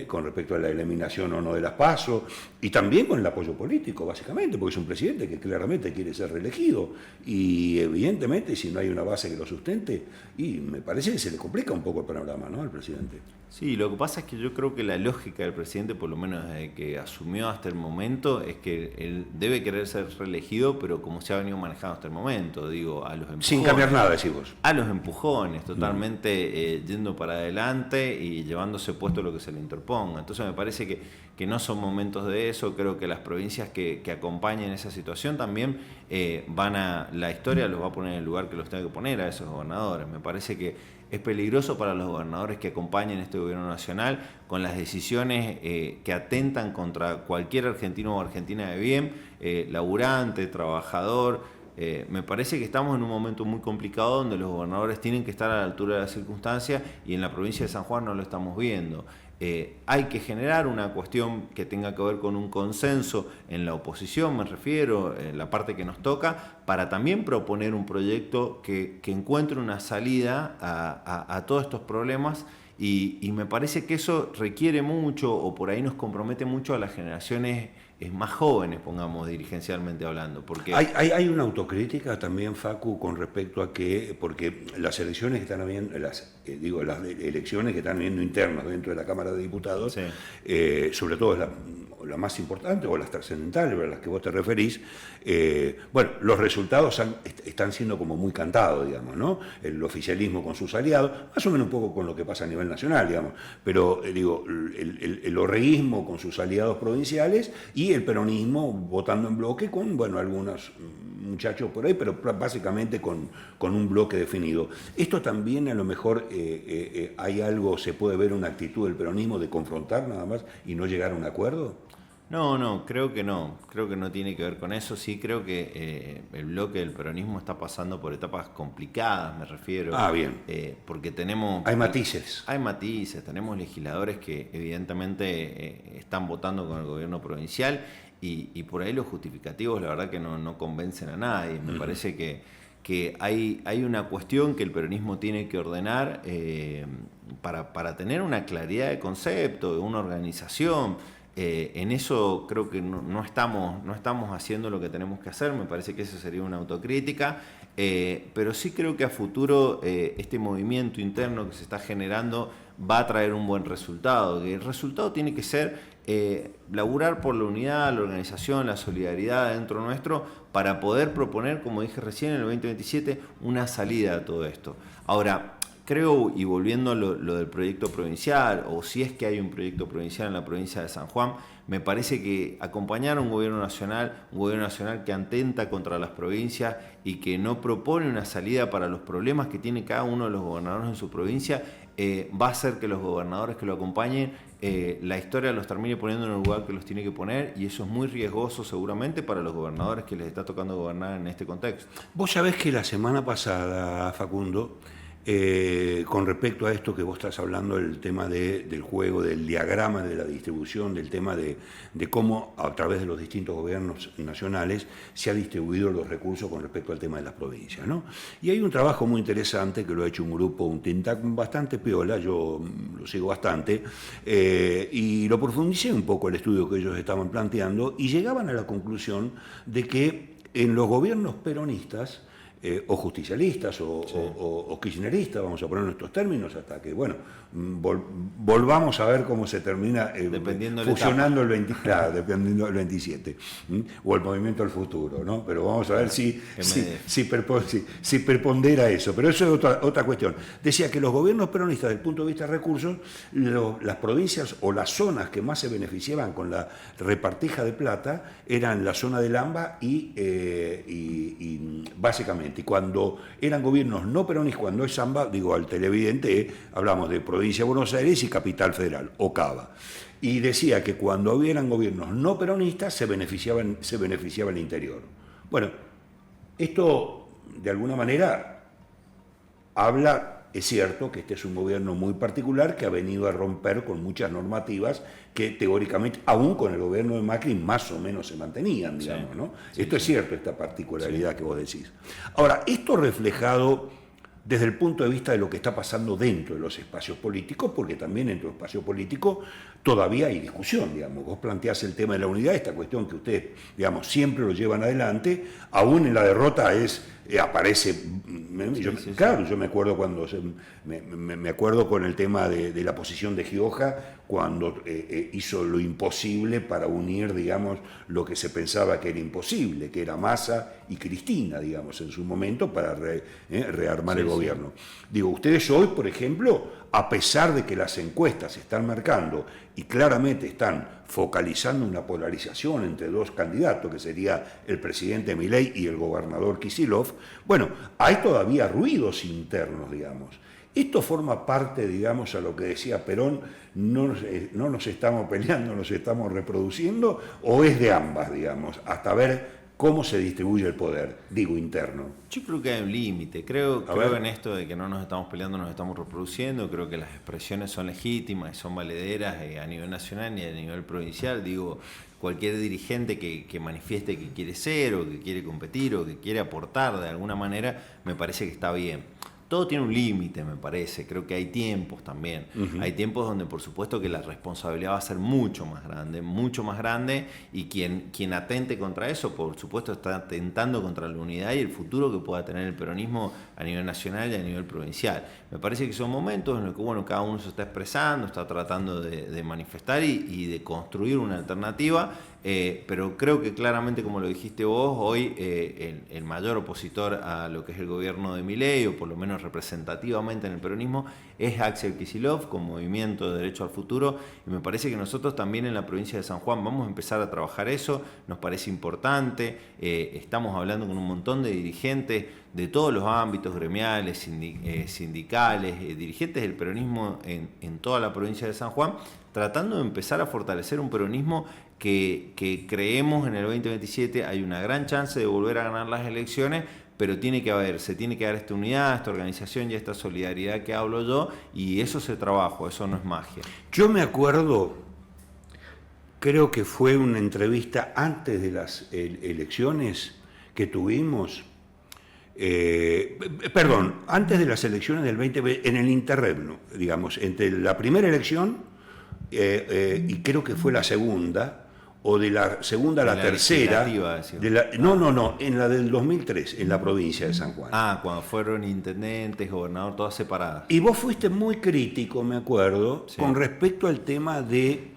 con respecto a la eliminación o no de las PASO, y también con el apoyo político, básicamente, porque es un presidente que claramente quiere ser reelegido, y evidentemente si no hay una base que lo sustente, y me parece que se le complica un poco el panorama, ¿no?, al presidente. Sí, lo que pasa es que yo creo que la lógica del presidente, por lo menos desde que asumió hasta el momento, es que él debe querer ser reelegido, pero como se ha venido manejando hasta el momento, digo, a los empujones. Sin cambiar nada, decís vos. A los empujones, totalmente yendo para adelante y llevándose puesto lo que se le interponga. Entonces me parece que no son momentos de eso. Creo que las provincias que acompañen esa situación también la historia los va a poner en el lugar que los tenga que poner a esos gobernadores. Me parece que es peligroso para los gobernadores que acompañen este gobierno nacional con las decisiones que atentan contra cualquier argentino o argentina de bien, laburante, trabajador. Me parece que estamos en un momento muy complicado donde los gobernadores tienen que estar a la altura de las circunstancias y en la provincia de San Juan no lo estamos viendo. Hay que generar una cuestión que tenga que ver con un consenso en la oposición, me refiero, en la parte que nos toca, para también proponer un proyecto que encuentre una salida a todos estos problemas y me parece que eso requiere mucho o por ahí nos compromete mucho a las generaciones más jóvenes, pongamos, dirigencialmente hablando. Porque hay una autocrítica también, Facu, con respecto a que, porque las elecciones que están habiendo, las elecciones que están habiendo internas dentro de la Cámara de Diputados, sí, sobre todo la más importante o las trascendentales, a las que vos te referís, bueno, los resultados están siendo como muy cantados, digamos, ¿no? El oficialismo con sus aliados, más o menos un poco con lo que pasa a nivel nacional, digamos, pero digo, el orreísmo con sus aliados provinciales y el peronismo votando en bloque con, bueno, algunos muchachos por ahí, pero básicamente con un bloque definido. Esto también a lo mejor hay algo, se puede ver una actitud del peronismo de confrontar nada más y no llegar a un acuerdo. No, creo que no tiene que ver con eso. Sí, creo que el bloque del peronismo está pasando por etapas complicadas, me refiero. Bien. Porque tenemos... Hay matices. Hay matices, tenemos legisladores que evidentemente están votando con el gobierno provincial y por ahí los justificativos la verdad que no convencen a nadie. Me parece que hay una cuestión que el peronismo tiene que ordenar para tener una claridad de concepto, de una organización. En eso creo que no estamos haciendo lo que tenemos que hacer, me parece que eso sería una autocrítica, pero sí creo que a futuro este movimiento interno que se está generando va a traer un buen resultado. El resultado tiene que ser laburar por la unidad, la organización, la solidaridad dentro nuestro para poder proponer, como dije recién, en el 2027 una salida a todo esto. Ahora, creo, y volviendo a lo del proyecto provincial, o si es que hay un proyecto provincial en la provincia de San Juan, me parece que acompañar a un gobierno nacional que atenta contra las provincias y que no propone una salida para los problemas que tiene cada uno de los gobernadores en su provincia, va a hacer que los gobernadores que lo acompañen, la historia los termine poniendo en el lugar que los tiene que poner, y eso es muy riesgoso seguramente para los gobernadores que les está tocando gobernar en este contexto. Vos sabés que la semana pasada, Facundo, con respecto a esto que vos estás hablando, el tema del juego, del diagrama de la distribución, del tema de cómo a través de los distintos gobiernos nacionales se ha distribuido los recursos con respecto al tema de las provincias, ¿no? Y hay un trabajo muy interesante que lo ha hecho un grupo, un think tank bastante piola, yo lo sigo bastante, y lo profundicé un poco el estudio que ellos estaban planteando y llegaban a la conclusión de que en los gobiernos peronistas, o justicialistas o kirchneristas, vamos a poner nuestros términos, hasta que, bueno, volvamos a ver cómo se termina fusionando dependiendo del 27, o el movimiento al futuro, ¿no? Pero vamos a ver si prepondera eso. Pero eso es otra cuestión. Decía que los gobiernos peronistas, desde el punto de vista de recursos, las provincias o las zonas que más se beneficiaban con la repartija de plata eran la zona del AMBA y básicamente. Y cuando eran gobiernos no peronistas, cuando es AMBA, digo al televidente, hablamos de provincia de Buenos Aires y capital federal, o Cava. Y decía que cuando eran gobiernos no peronistas se beneficiaba el interior. Bueno, esto de alguna manera habla es cierto que este es un gobierno muy particular que ha venido a romper con muchas normativas que teóricamente, aún con el gobierno de Macri, más o menos se mantenían, digamos, sí, ¿no? Sí, Esto sí. es cierto, esta particularidad que vos decís. Ahora, esto reflejado desde el punto de vista de lo que está pasando dentro de los espacios políticos, porque también dentro del espacio político todavía hay discusión, digamos. Vos planteás el tema de la unidad, esta cuestión que ustedes, digamos, siempre lo llevan adelante, aún en la derrota aparece... Claro, yo me acuerdo cuando... Me acuerdo con el tema de la posición de Gioja, cuando hizo lo imposible para unir, digamos, lo que se pensaba que era imposible, que era Massa y Cristina, digamos, en su momento, para rearmar el gobierno. Digo, ustedes hoy, por ejemplo, a pesar de que las encuestas están marcando y claramente están focalizando una polarización entre dos candidatos, que sería el presidente Milei y el gobernador Kicillof, bueno, hay todavía ruidos internos, digamos. Esto forma parte, digamos, a lo que decía Perón, no nos estamos peleando, nos estamos reproduciendo, o es de ambas, digamos, hasta ver cómo se distribuye el poder, digo, interno. Yo creo que hay un límite, creo en esto de que no nos estamos peleando, nos estamos reproduciendo, creo que las expresiones son legítimas y son valederas a nivel nacional y a nivel provincial, digo, cualquier dirigente que manifieste que quiere ser o que quiere competir o que quiere aportar de alguna manera, me parece que está bien. Todo tiene un límite, me parece. Creo que hay tiempos también. Hay tiempos donde, por supuesto, que la responsabilidad va a ser mucho más grande, y quien atente contra eso, por supuesto, está atentando contra la unidad y el futuro que pueda tener el peronismo a nivel nacional y a nivel provincial. Me parece que son momentos en los que, bueno, cada uno se está expresando, está tratando de manifestar y de construir una alternativa. Pero creo que claramente, como lo dijiste vos, hoy el mayor opositor a lo que es el gobierno de Milei, o por lo menos representativamente en el peronismo, es Axel Kicillof con Movimiento de Derecho al Futuro, y me parece que nosotros también en la provincia de San Juan vamos a empezar a trabajar eso, nos parece importante, estamos hablando con un montón de dirigentes de todos los ámbitos gremiales, sindicales, dirigentes del peronismo en toda la provincia de San Juan, tratando de empezar a fortalecer un peronismo que creemos en el 2027 hay una gran chance de volver a ganar las elecciones, pero se tiene que dar esta unidad, esta organización y esta solidaridad que hablo yo, y eso es el trabajo, eso no es magia. Yo me acuerdo, creo que fue una entrevista antes de las elecciones que tuvimos, antes de las elecciones del 2020, en el interregno, digamos, entre la primera elección y creo que fue la segunda, o de la segunda a la tercera, en la del 2003, en la provincia de San Juan. Cuando fueron intendentes, gobernador, todas separadas. Y vos fuiste muy crítico, me acuerdo, con respecto al tema de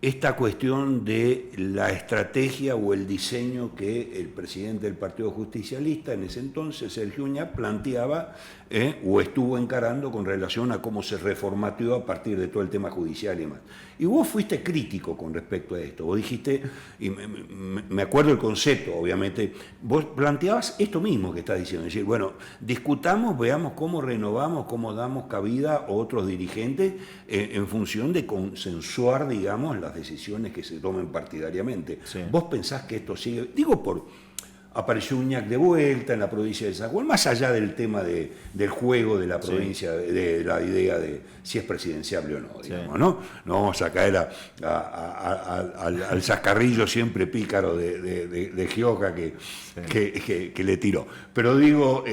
esta cuestión de la estrategia o el diseño que el presidente del Partido Justicialista, en ese entonces, Sergio Uñac, planteaba o estuvo encarando con relación a cómo se reformateó a partir de todo el tema judicial y demás. Y vos fuiste crítico con respecto a esto. Vos dijiste, y me acuerdo el concepto, obviamente, vos planteabas esto mismo que estás diciendo, es decir, bueno, discutamos, veamos cómo renovamos, cómo damos cabida a otros dirigentes en función de consensuar, digamos, las decisiones que se tomen partidariamente. Sí. ¿Vos pensás que esto sigue? Apareció Uñac de vuelta en la provincia de San Juan, más allá del tema del juego de la provincia, de la idea de si es presidenciable o no, digamos, ¿no? No vamos a caer al chascarrillo siempre pícaro de Gioja que le tiró. Pero digo,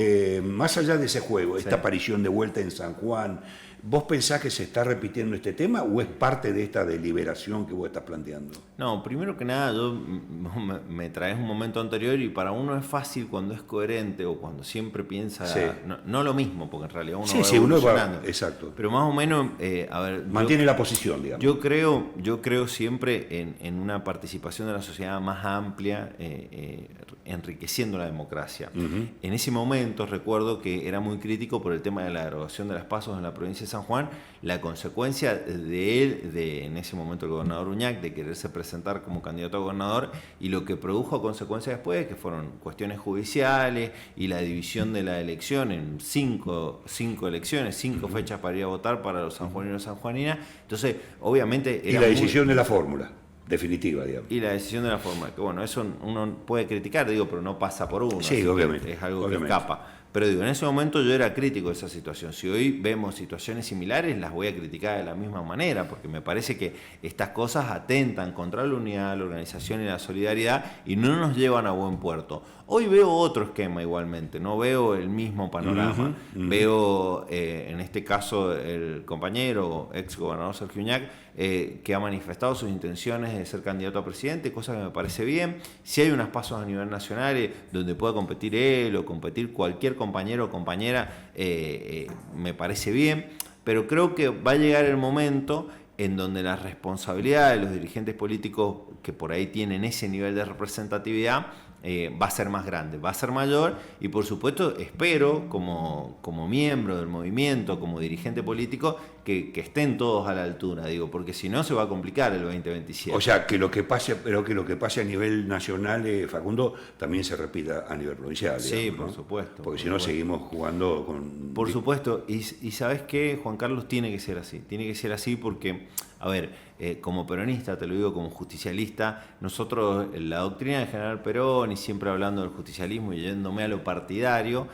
más allá de ese juego, esta aparición de vuelta en San Juan, ¿vos pensás que se está repitiendo este tema o es parte de esta deliberación que vos estás planteando? No, primero que nada, me traes un momento anterior y para uno es fácil cuando es coherente o cuando siempre piensa, no lo mismo, porque en realidad uno va evolucionando. Exacto. Pero más o menos, mantiene la posición, digamos. Yo creo siempre en una participación de la sociedad más amplia, enriqueciendo la democracia. Uh-huh. En ese momento recuerdo que era muy crítico por el tema de la derogación de las pasos en la provincia de San Juan, la consecuencia de él, en ese momento el gobernador Uñac, de quererse presentar como candidato a gobernador, y lo que produjo consecuencias después, que fueron cuestiones judiciales y la división de la elección en cinco elecciones, 5 fechas para ir a votar para los sanjuaninos y sanjuaninas. Entonces, obviamente... Y la decisión de la fórmula definitiva, digamos. Y la decisión de la fórmula, que bueno, eso uno puede criticar, pero no pasa por uno. Sí, obviamente. Es algo que escapa. Pero digo, en ese momento yo era crítico de esa situación. Si hoy vemos situaciones similares, las voy a criticar de la misma manera, porque me parece que estas cosas atentan contra la unidad, la organización y la solidaridad y no nos llevan a buen puerto. Hoy veo otro esquema igualmente, no veo el mismo panorama. Veo, en este caso, el compañero, ex gobernador Sergio Uñac, que ha manifestado sus intenciones de ser candidato a presidente, cosa que me parece bien. Si hay unos pasos a nivel nacional donde pueda competir él o competir cualquier compañero o compañera, me parece bien, pero creo que va a llegar el momento en donde la responsabilidad de los dirigentes políticos que por ahí tienen ese nivel de representatividad va a ser más grande, va a ser mayor y por supuesto espero como miembro del movimiento, como dirigente político, que estén todos a la altura, digo, porque si no se va a complicar el 2027. O sea, que lo que pase, pero que lo que pase a nivel nacional, Facundo, también se repita a nivel provincial. Sí, digamos, por ¿no? supuesto. Porque si no seguimos jugando con... Por supuesto, y ¿sabes qué, Juan Carlos? Tiene que ser así porque, a ver, como peronista, te lo digo como justicialista, nosotros, la doctrina del general Perón, y siempre hablando del justicialismo y yéndome a lo partidario,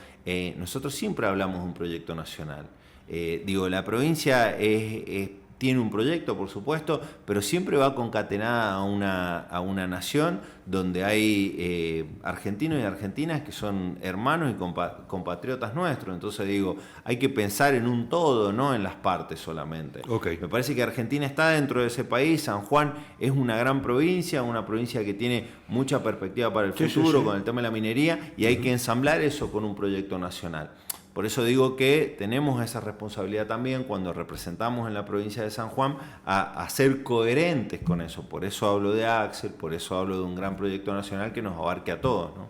nosotros siempre hablamos de un proyecto nacional. Digo, la provincia tiene un proyecto, por supuesto, pero siempre va concatenada a una nación donde hay argentinos y argentinas que son hermanos y compatriotas nuestros. Entonces digo, hay que pensar en un todo, no en las partes solamente. Okay. Me parece que Argentina está dentro de ese país. San Juan es una gran provincia, una provincia que tiene mucha perspectiva para el futuro con el tema de la minería, y hay que ensamblar eso con un proyecto nacional. Por eso digo que tenemos esa responsabilidad también cuando representamos en la provincia de San Juan a ser coherentes con eso. Por eso hablo de Axel, por eso hablo de un gran proyecto nacional que nos abarque a todos, ¿no?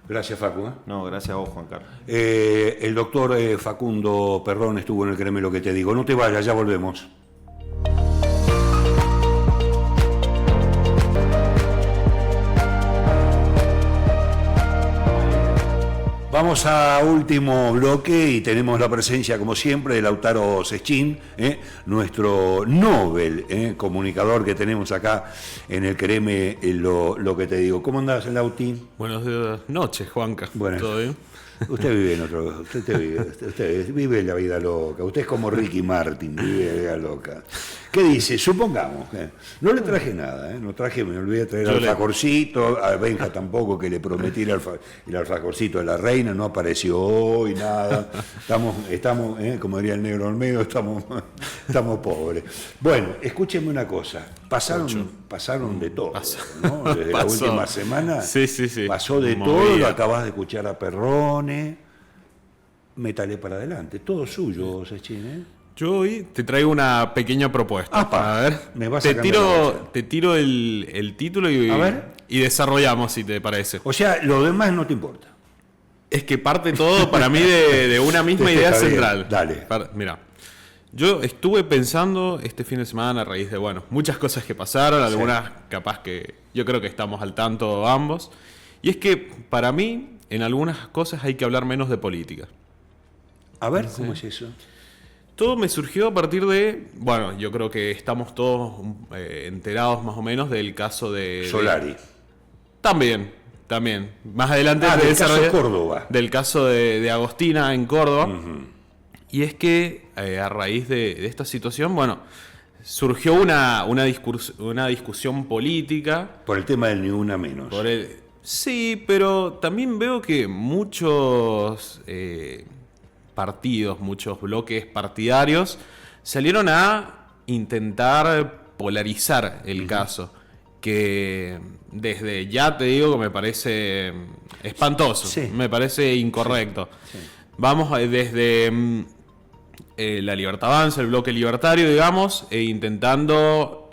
Gracias, Facu. No, gracias a vos, Juan Carlos. El doctor Facundo Perrón estuvo en el Créeme lo que te digo. No te vayas, ya volvemos. Vamos a último bloque y tenemos la presencia, como siempre, de Lautaro Sechín, nuestro Nobel comunicador que tenemos acá en el Créeme lo que te digo. ¿Cómo andás, Lauti? Buenas noches, Juanca. Bueno, ¿Todo bien? Usted vive en otro... Usted vive la vida loca. Usted es como Ricky Martin, vive la vida loca. ¿Qué dice? Supongamos. No le traje nada, no traje, me olvidé de traer alfajorcito, a Benja tampoco, que le prometí el alfajorcito de la reina, no apareció hoy, nada. Estamos como diría el negro Olmedo, estamos pobres. Bueno, escúcheme una cosa, pasaron de todo, ¿no? Desde la última semana pasó de todo, lo acabas de escuchar a Perrone, métale para adelante, todo suyo, Sechín, Yo hoy te traigo una pequeña propuesta. Apa, a ver, me vas te tiro el título y desarrollamos, si te parece. O sea, lo demás no te importa. Es que parte todo para mí de una misma idea central. Dale. Mira, yo estuve pensando este fin de semana a raíz de, muchas cosas que pasaron, algunas capaz que yo creo que estamos al tanto ambos. Y es que para mí, en algunas cosas hay que hablar menos de política. A ver, ¿cómo es eso? Todo me surgió a partir de, yo creo que estamos todos enterados más o menos del caso de... Solari. También. Más adelante del caso de Córdoba. Del caso de Agostina en Córdoba. Uh-huh. Y es que a raíz de esta situación, surgió una discusión política. Por el tema del ni una menos. Sí, pero también veo que muchos... partidos, muchos bloques partidarios salieron a intentar polarizar el caso, que desde ya te digo que me parece espantoso, me parece incorrecto. Sí. Vamos desde la Libertad Avanza, el bloque libertario, digamos, intentando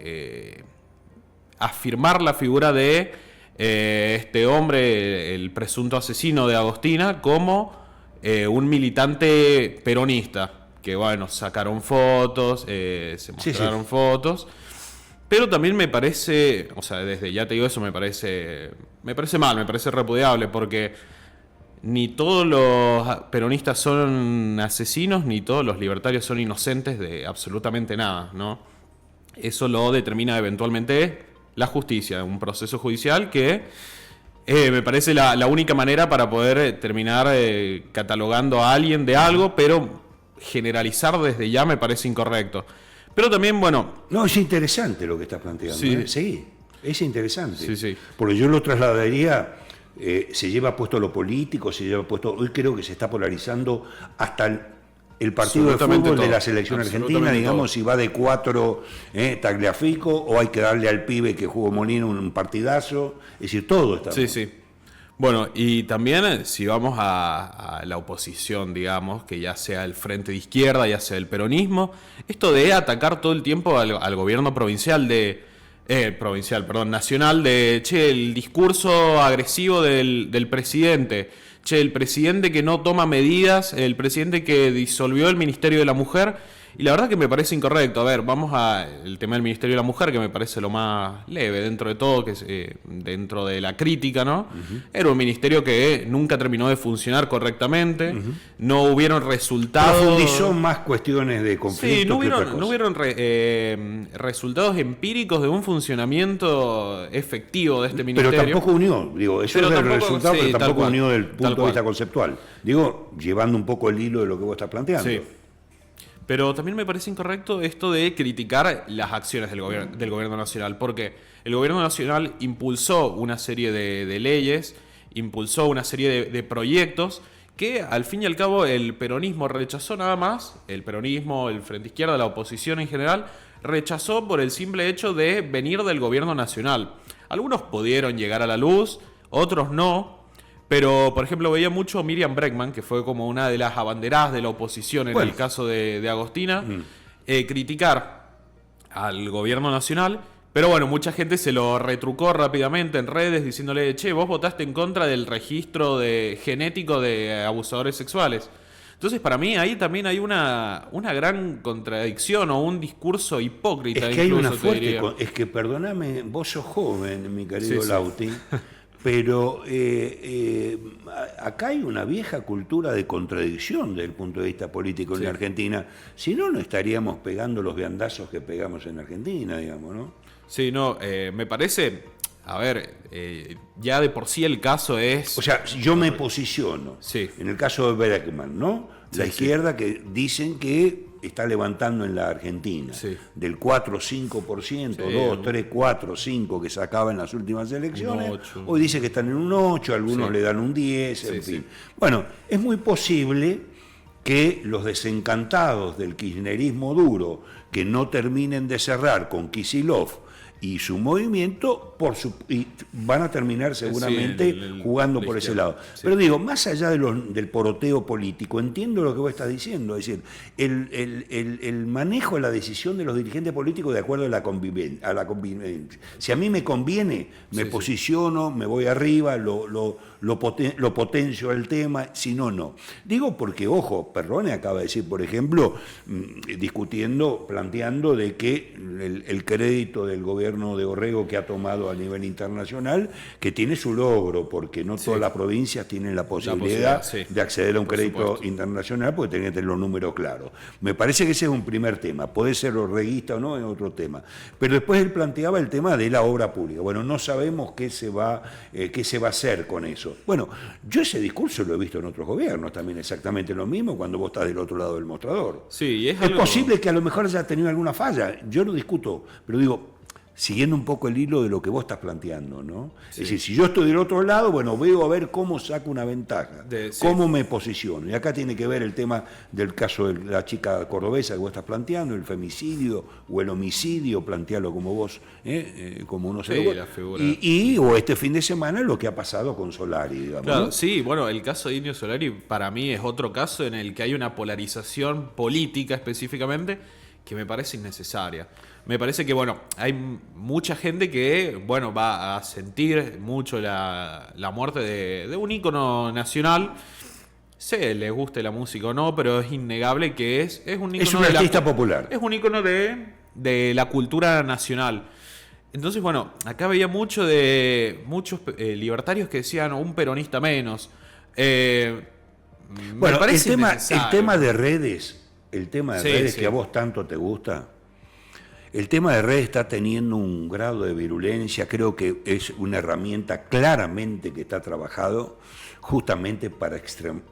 afirmar la figura de este hombre, el presunto asesino de Agostina, como un militante peronista, que sacaron fotos, se mostraron fotos, pero también me parece, desde ya te digo eso, me parece mal, me parece repudiable, porque ni todos los peronistas son asesinos, ni todos los libertarios son inocentes de absolutamente nada, ¿no? Eso lo determina eventualmente la justicia, un proceso judicial que Me parece la única manera para poder terminar catalogando a alguien de algo, pero generalizar desde ya me parece incorrecto. Pero también, bueno... No, es interesante lo que estás planteando. Sí. Sí, es interesante. Sí, sí. Porque yo lo trasladaría, se lleva puesto lo político, se lleva puesto... Hoy creo que se está polarizando hasta el partido de Absolutamente fútbol de todo. la selección argentina, Absolutamente digamos, todo. si va de 4 Tagliafico, o hay que darle al pibe que jugó Molino un partidazo. Es decir, todo está... Sí, sí. Bueno, y también si vamos a la oposición, digamos, que ya sea el frente de izquierda, ya sea el peronismo, esto de atacar todo el tiempo al gobierno nacional, de, che, el discurso agresivo del presidente, che, el presidente que no toma medidas, el presidente que disolvió el Ministerio de la Mujer. Y la verdad que me parece incorrecto. A ver, vamos al tema del Ministerio de la Mujer, que me parece lo más leve dentro de todo, que es dentro de la crítica, ¿no? Uh-huh. Era un ministerio que nunca terminó de funcionar correctamente, uh-huh. No hubieron resultados... Profundizó más cuestiones de conflicto. Sí, no hubieron resultados empíricos de un funcionamiento efectivo de este ministerio. Pero tampoco unió, digo, eso es el resultado, sí, pero tampoco unió del punto de vista conceptual. Digo, llevando un poco el hilo de lo que vos estás planteando. Sí. Pero también me parece incorrecto esto de criticar las acciones del gobierno nacional, porque el gobierno nacional impulsó una serie de leyes, impulsó una serie de proyectos que al fin y al cabo el peronismo rechazó nada más, el peronismo, el frente izquierda, la oposición en general, rechazó por el simple hecho de venir del gobierno nacional. Algunos pudieron llegar a la luz, otros no. Pero, por ejemplo, veía mucho Miriam Bregman, que fue como una de las abanderadas de la oposición en el caso de Agostina, criticar al gobierno nacional. Pero bueno, mucha gente se lo retrucó rápidamente en redes diciéndole, che, vos votaste en contra del registro genético de abusadores sexuales. Entonces, para mí, ahí también hay una gran contradicción o un discurso hipócrita. Es que hay una fuerte... Es que, perdóname, vos sos joven, mi querido Lauti. Pero acá hay una vieja cultura de contradicción desde el punto de vista político en la Argentina. Si no, no estaríamos pegando los viandazos que pegamos en Argentina, digamos, ¿no? Sí, no, me parece, a ver, ya de por sí el caso es... O sea, yo me posiciono, en el caso de Bregman, ¿no? La izquierda que dicen que está levantando en la Argentina, del 4 o 5%, 2, 3, 4, 5 que sacaba en las últimas elecciones, hoy dice que están en un 8, algunos le dan un 10, en fin. Bueno, es muy posible que los desencantados del kirchnerismo duro, que no terminen de cerrar con Kicillof y su movimiento van a terminar seguramente jugando por ese lado. Pero digo, más allá del poroteo político, entiendo lo que vos estás diciendo, es decir, el manejo de la decisión de los dirigentes políticos de acuerdo a la convivencia. Si a mí me conviene, me posiciono, me voy arriba, lo potencio el tema, si no, no. Digo porque, ojo, Perrone acaba de decir, por ejemplo, planteando de que el crédito del gobierno de Orrego que ha tomado a nivel internacional, que tiene su logro, porque no todas las provincias tienen la posibilidad de acceder a un crédito internacional, porque tienen que tener los números claros. Me parece que ese es un primer tema, puede ser orreguista o no, es otro tema. Pero después él planteaba el tema de la obra pública. Bueno, no sabemos qué se va a hacer con eso. Bueno, yo ese discurso lo he visto en otros gobiernos también, exactamente lo mismo cuando vos estás del otro lado del mostrador. Sí, es posible que a lo mejor haya tenido alguna falla, yo lo discuto, pero digo, siguiendo un poco el hilo de lo que vos estás planteando, ¿no? Es decir, si yo estoy del otro lado, bueno, veo a ver cómo saco una ventaja, cómo me posiciono. Y acá tiene que ver el tema del caso de la chica cordobesa que vos estás planteando, el femicidio o el homicidio, plantealo como vos, como uno se lo... o este fin de semana lo que ha pasado con Solari, digamos. Claro, ¿no? Sí, bueno, el caso de Indio Solari para mí es otro caso en el que hay una polarización política específicamente que me parece innecesaria. Me parece que, bueno, hay mucha gente que, bueno, va a sentir mucho la muerte de un ícono nacional. Se les guste la música o no, pero es innegable que es un ícono. Es un artista popular. Es un ícono de la cultura nacional. Entonces, bueno, acá veía muchos libertarios que decían un peronista menos. Bueno, el tema de redes, que a vos tanto te gusta, El tema de redes está teniendo un grado de virulencia, creo que es una herramienta claramente que está trabajado justamente para Extremar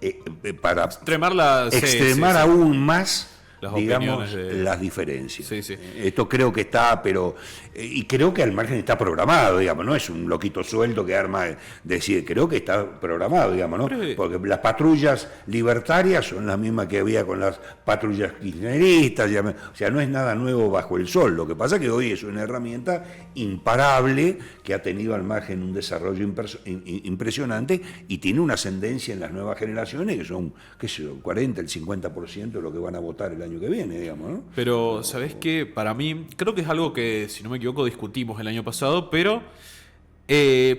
extremar aún más, las digamos, opiniones de... las diferencias. Sí, sí. Esto creo que está, pero y creo que al margen está programado, digamos, no es un loquito suelto que arma, decir, creo que está programado, digamos, ¿no? Pero... Porque las patrullas libertarias son las mismas que había con las patrullas kirchneristas, o sea, no es nada nuevo bajo el sol. Lo que pasa es que hoy es una herramienta imparable que ha tenido al margen un desarrollo impresionante y tiene una ascendencia en las nuevas generaciones que son, qué sé yo, 40, el 50% de lo que van a votar el año que viene, digamos, ¿no? Pero, ¿sabés qué? Para mí, creo que es algo que, si no me equivoco, discutimos el año pasado, pero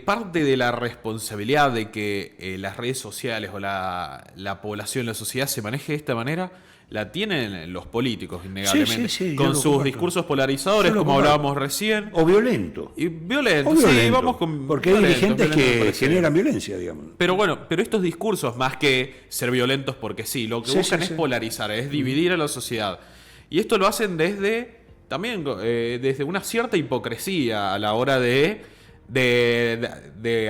parte de la responsabilidad de que las redes sociales o la población, la sociedad se maneje de esta manera, la tienen los políticos, innegablemente. Sí, con sus discursos polarizadores, como hablábamos recién. O violento. Y violento, sí, vamos con... Porque hay dirigentes que generan violencia, digamos. Pero bueno, pero estos discursos, más que ser violentos porque sí, lo que buscan es polarizar, es dividir a la sociedad. Y esto lo hacen también desde una cierta hipocresía a la hora de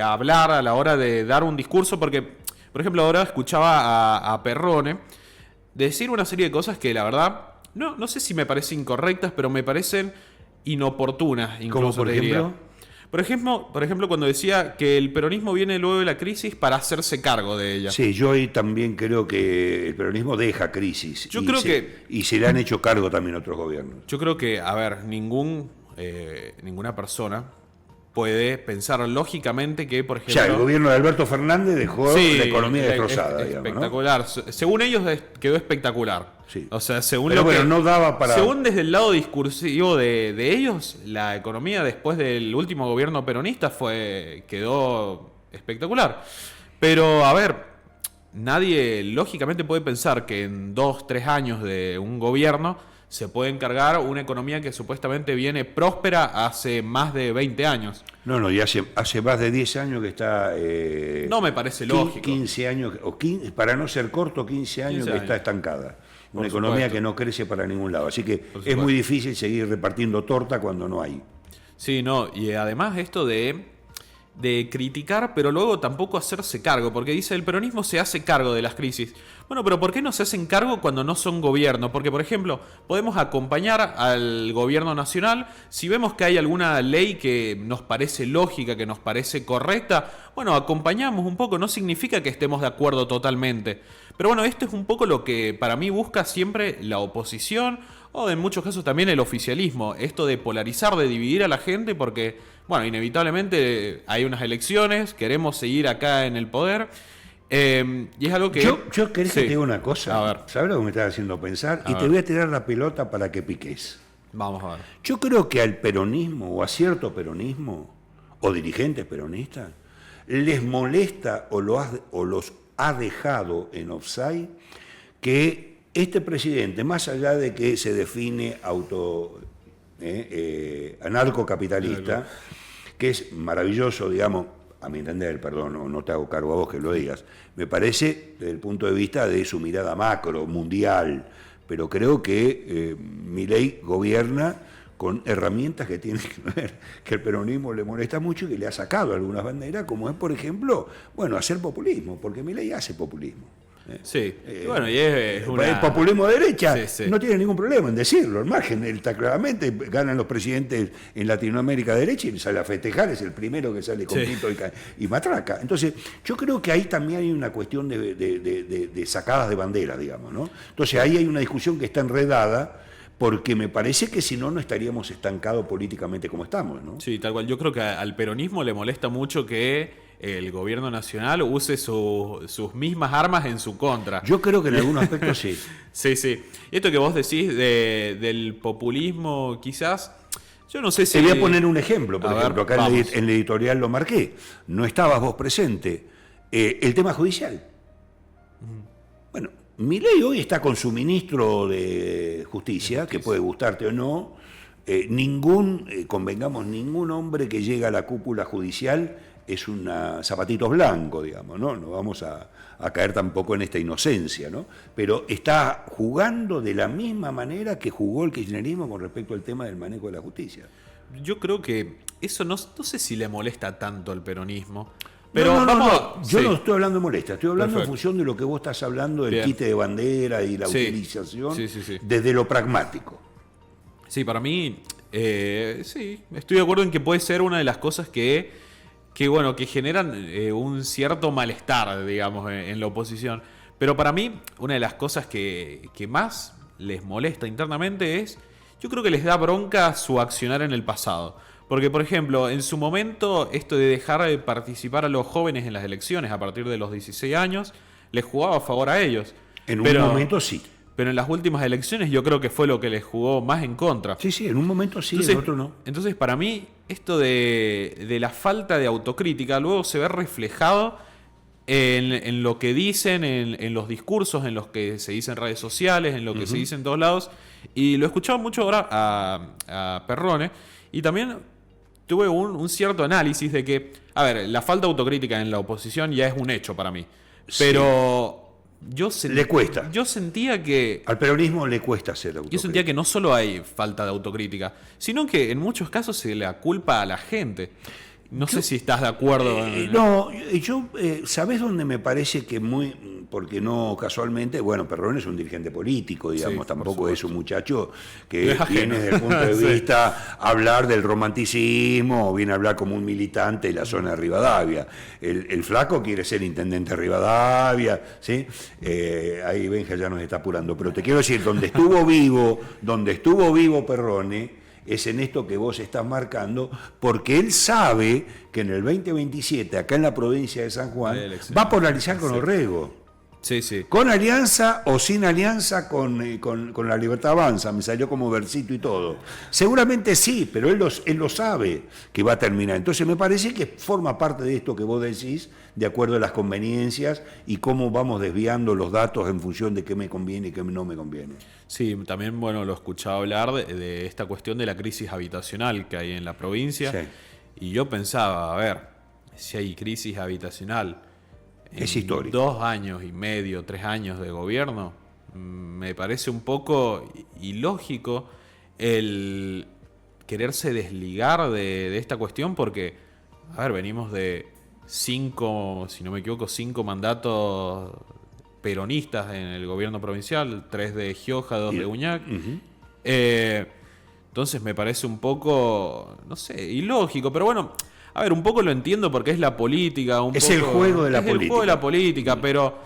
hablar, a la hora de dar un discurso, porque, por ejemplo, ahora escuchaba a Perrone decir una serie de cosas que la verdad, no sé si me parecen incorrectas, pero me parecen inoportunas, incluso. ¿Como por ejemplo? Por ejemplo, cuando decía que el peronismo viene luego de la crisis para hacerse cargo de ella. Sí, yo ahí también creo que el peronismo deja crisis. Y se le han hecho cargo también otros gobiernos. Yo creo que, a ver, ninguna persona puede pensar lógicamente que, por ejemplo... Ya, el gobierno de Alberto Fernández dejó la economía destrozada. Espectacular. Digamos, ¿no? Según ellos quedó espectacular. Sí. O sea, según pero bueno, no daba para... Según desde el lado discursivo de ellos, la economía después del último gobierno peronista quedó espectacular. Pero, a ver, nadie lógicamente puede pensar que en 2-3 años de un gobierno se puede encargar una economía que supuestamente viene próspera hace más de 20 años. No, y hace más de 10 años que está... no me parece lógico. 15 años, para no ser corto, 15 años que está estancada. Una economía que no crece para ningún lado. Así que es muy difícil seguir repartiendo torta cuando no hay. Sí, no, y además esto de criticar, pero luego tampoco hacerse cargo, porque dice el peronismo se hace cargo de las crisis. Bueno, pero ¿por qué no se hacen cargo cuando no son gobierno? Porque, por ejemplo, podemos acompañar al gobierno nacional si vemos que hay alguna ley que nos parece lógica, que nos parece correcta. Bueno, acompañamos un poco, no significa que estemos de acuerdo totalmente. Pero bueno, esto es un poco lo que para mí busca siempre la oposición, o en muchos casos también el oficialismo. Esto de polarizar, de dividir a la gente, porque, bueno, inevitablemente hay unas elecciones, queremos seguir acá en el poder. Y es algo que... Yo querés que te diga una cosa. A ver. ¿Sabes lo que me estás haciendo pensar? A Te ver. voy a tirar la pelota para que piques. Vamos a ver. Yo creo que al peronismo, o a cierto peronismo, o dirigentes peronistas, les molesta o los ha dejado en offside que este presidente, más allá de que se define anarcocapitalista, que es maravilloso, digamos, a mi entender, perdón, no te hago cargo a vos que lo digas, me parece desde el punto de vista de su mirada macro, mundial, pero creo que Milei gobierna con herramientas que tienen que ver, que el peronismo le molesta mucho y que le ha sacado algunas banderas, como es, por ejemplo, bueno, hacer populismo, porque Milei hace populismo. Sí, bueno, y es El populismo de derecha sí. no tiene ningún problema en decirlo, al margen, él está claramente, ganan los presidentes en Latinoamérica de derecha y sale a festejar, es el primero que sale con pito y matraca. Entonces, yo creo que ahí también hay una cuestión de sacadas de bandera, digamos, ¿no? Entonces, ahí hay una discusión que está enredada, porque me parece que si no, no estaríamos estancados políticamente como estamos, ¿no? Sí, tal cual. Yo creo que al peronismo le molesta mucho que el gobierno nacional use sus mismas armas en su contra. Yo creo que en algunos aspectos sí. Sí. Y esto que vos decís del populismo, quizás, yo no sé si... Te voy a poner un ejemplo, por ejemplo, acá vamos. en el editorial lo marqué. No estabas vos presente. El tema judicial. Bueno, Milei hoy está con su ministro de Justicia, que puede gustarte o no. Convengamos, ningún hombre que llega a la cúpula judicial es una zapatitos blancos, digamos, ¿no? No vamos a caer tampoco en esta inocencia, ¿no? Pero está jugando de la misma manera que jugó el kirchnerismo con respecto al tema del manejo de la justicia. Yo creo que eso no sé si le molesta tanto al peronismo. Pero yo no estoy hablando de molestia, estoy hablando Perfecto. en función de lo que vos estás hablando del Bien. quite de bandera y la Sí. utilización Sí. desde lo pragmático. Sí, para mí, sí, estoy de acuerdo en que puede ser una de las cosas que generan un cierto malestar, digamos, en la oposición. Pero para mí, una de las cosas que más les molesta internamente es, yo creo que les da bronca su accionar en el pasado. Porque, por ejemplo, en su momento, esto de dejar de participar a los jóvenes en las elecciones a partir de los 16 años, les jugaba a favor a ellos. En un momento sí. Pero en las últimas elecciones yo creo que fue lo que les jugó más en contra. Sí, en un momento sí, en otro no. Entonces, para mí, esto de la falta de autocrítica luego se ve reflejado en lo que dicen, en los discursos, en los que se dicen en redes sociales, en lo que se dice en todos lados. Y lo he escuchado mucho ahora a Perrone. Y también tuve un cierto análisis de que, a ver, la falta de autocrítica en la oposición ya es un hecho para mí. Pero le cuesta. Yo sentía que... Al peronismo le cuesta hacer autocrítica. Yo sentía que no solo hay falta de autocrítica, sino que en muchos casos se le culpa a la gente. No sé si estás de acuerdo. ¿Sabés dónde me parece que porque no casualmente, bueno, Perrone es un dirigente político, digamos, Sí, tampoco es un muchacho que Es ajeno. viene desde el punto de Sí. vista a hablar del romanticismo, o viene a hablar como un militante de la zona de Rivadavia. El flaco quiere ser intendente de Rivadavia, ¿sí? Ahí Benja ya nos está apurando, pero te quiero decir, donde estuvo vivo Perrone, es en esto que vos estás marcando, porque él sabe que en el 2027, acá en la provincia de San Juan, va a polarizar con Orrego. Sí, sí. Con alianza o sin alianza con la Libertad Avanza, me salió como versito y todo. Seguramente sí, pero él lo sabe que va a terminar. Entonces me parece que forma parte de esto que vos decís, de acuerdo a las conveniencias y cómo vamos desviando los datos en función de qué me conviene y qué no me conviene. Sí, también, bueno, lo he escuchado hablar de esta cuestión de la crisis habitacional que hay en la provincia. Sí. Y yo pensaba, a ver, si hay crisis habitacional Es histórico. 2 años y medio, 3 años de gobierno, me parece un poco ilógico el quererse desligar de esta cuestión porque, a ver, venimos de 5, si no me equivoco, 5 mandatos peronistas en el gobierno provincial, 3 de Gioja, 2 de Uñac. Entonces me parece un poco, no sé, ilógico, pero bueno, a ver, un poco lo entiendo porque es la política. El juego de la política. Es el juego de la política, pero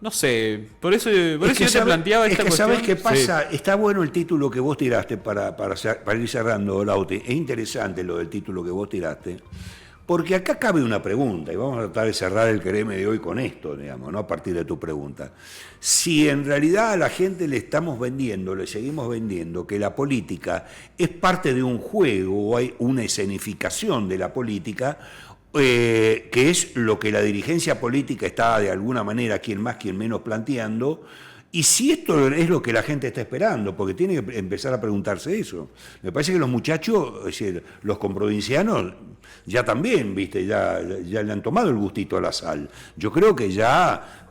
no sé, por eso yo te planteaba esta cuestión. ¿Sabés qué pasa? Sí. Está bueno el título que vos tiraste para ir cerrando, Lauti. Es interesante lo del título que vos tiraste. Porque acá cabe una pregunta, y vamos a tratar de cerrar el quereme de hoy con esto, digamos, ¿no? A partir de tu pregunta. Si en realidad a la gente le seguimos vendiendo que la política es parte de un juego, o hay una escenificación de la política, que es lo que la dirigencia política está de alguna manera, quien más, quien menos, planteando. Y si esto es lo que la gente está esperando, porque tiene que empezar a preguntarse eso. Me parece que los muchachos, es decir, los comprovincianos, ya también, ¿viste? Ya le han tomado el gustito a la sal. Yo creo que ya,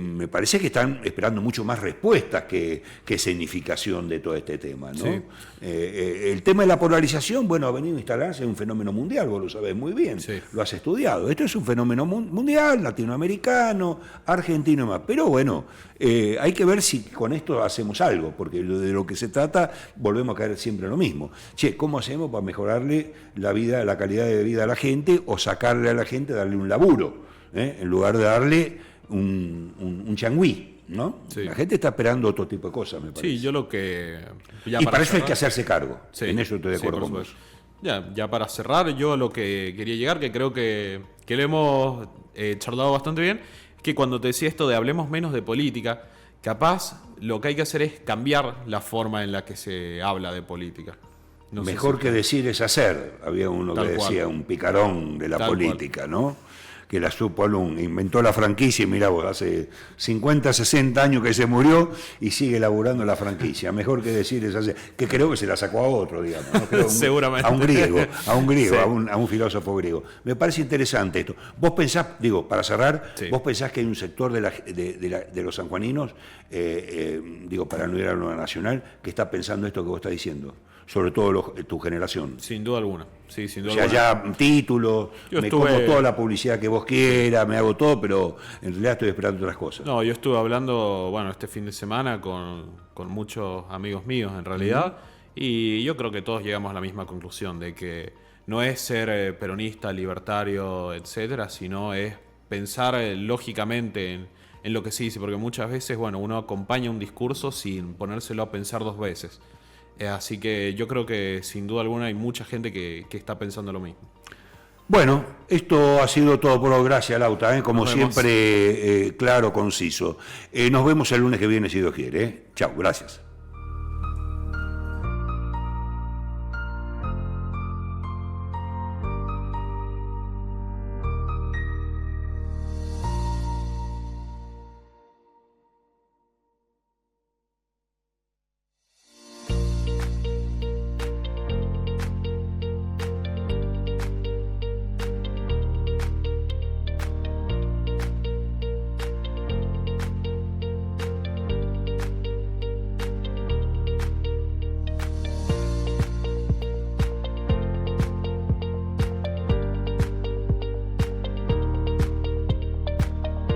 me parece que están esperando mucho más respuestas que escenificación de todo este tema, ¿no? Sí. El tema de la polarización, bueno, ha venido a instalarse en un fenómeno mundial, vos lo sabés muy bien, sí. Lo has estudiado. Esto es un fenómeno mundial, latinoamericano, argentino y más. Pero bueno, hay que ver si con esto hacemos algo, porque de lo que se trata, volvemos a caer siempre en lo mismo. Che, ¿cómo hacemos para mejorarle la calidad de vida a la gente o sacarle a la gente, darle un laburo, en lugar de darle un changüí? ¿No? Sí. La gente está esperando otro tipo de cosas, me parece. Sí, yo lo que... Y para eso hay que hacerse cargo. Sí, en eso estoy de acuerdo por con vos. supuesto. Ya para cerrar, yo lo que quería llegar, que creo que lo hemos charlado bastante bien, es que cuando te decía esto de hablemos menos de política, capaz lo que hay que hacer es cambiar la forma en la que se habla de política. Mejor que decir es hacer, había uno que decía, un picarón de la política, ¿no? que la supo Alun, inventó la franquicia y mirá vos, hace 50, 60 años que se murió y sigue laburando la franquicia. Mejor que decir esa, que creo que se la sacó a otro, digamos. ¿No? Creo Seguramente. A un griego, Sí. a un filósofo griego. Me parece interesante esto. Vos pensás, digo, para cerrar, Sí. vos pensás que hay un sector de los sanjuaninos, digo, para no ir a lo nacional, que está pensando esto que vos estás diciendo, sobre todo tu generación. Sin duda alguna. Sí, sin O duda sea, alguna. ya títulos, Yo me estuve- como toda la publicidad que vos quieras, me hago todo, pero en realidad estoy esperando otras cosas. No, yo estuve hablando, bueno, este fin de semana con muchos amigos míos en realidad, y yo creo que todos llegamos a la misma conclusión de que no es ser peronista, libertario, etcétera, sino es pensar lógicamente en lo que se dice, porque muchas veces, bueno, uno acompaña un discurso sin ponérselo a pensar dos veces. Así que yo creo que sin duda alguna hay mucha gente que está pensando lo mismo. Bueno, esto ha sido todo por hoy. Gracias, Lauta, como Nos vemos. siempre, claro, conciso. Nos vemos el lunes que viene, si Dios quiere. Chao, gracias.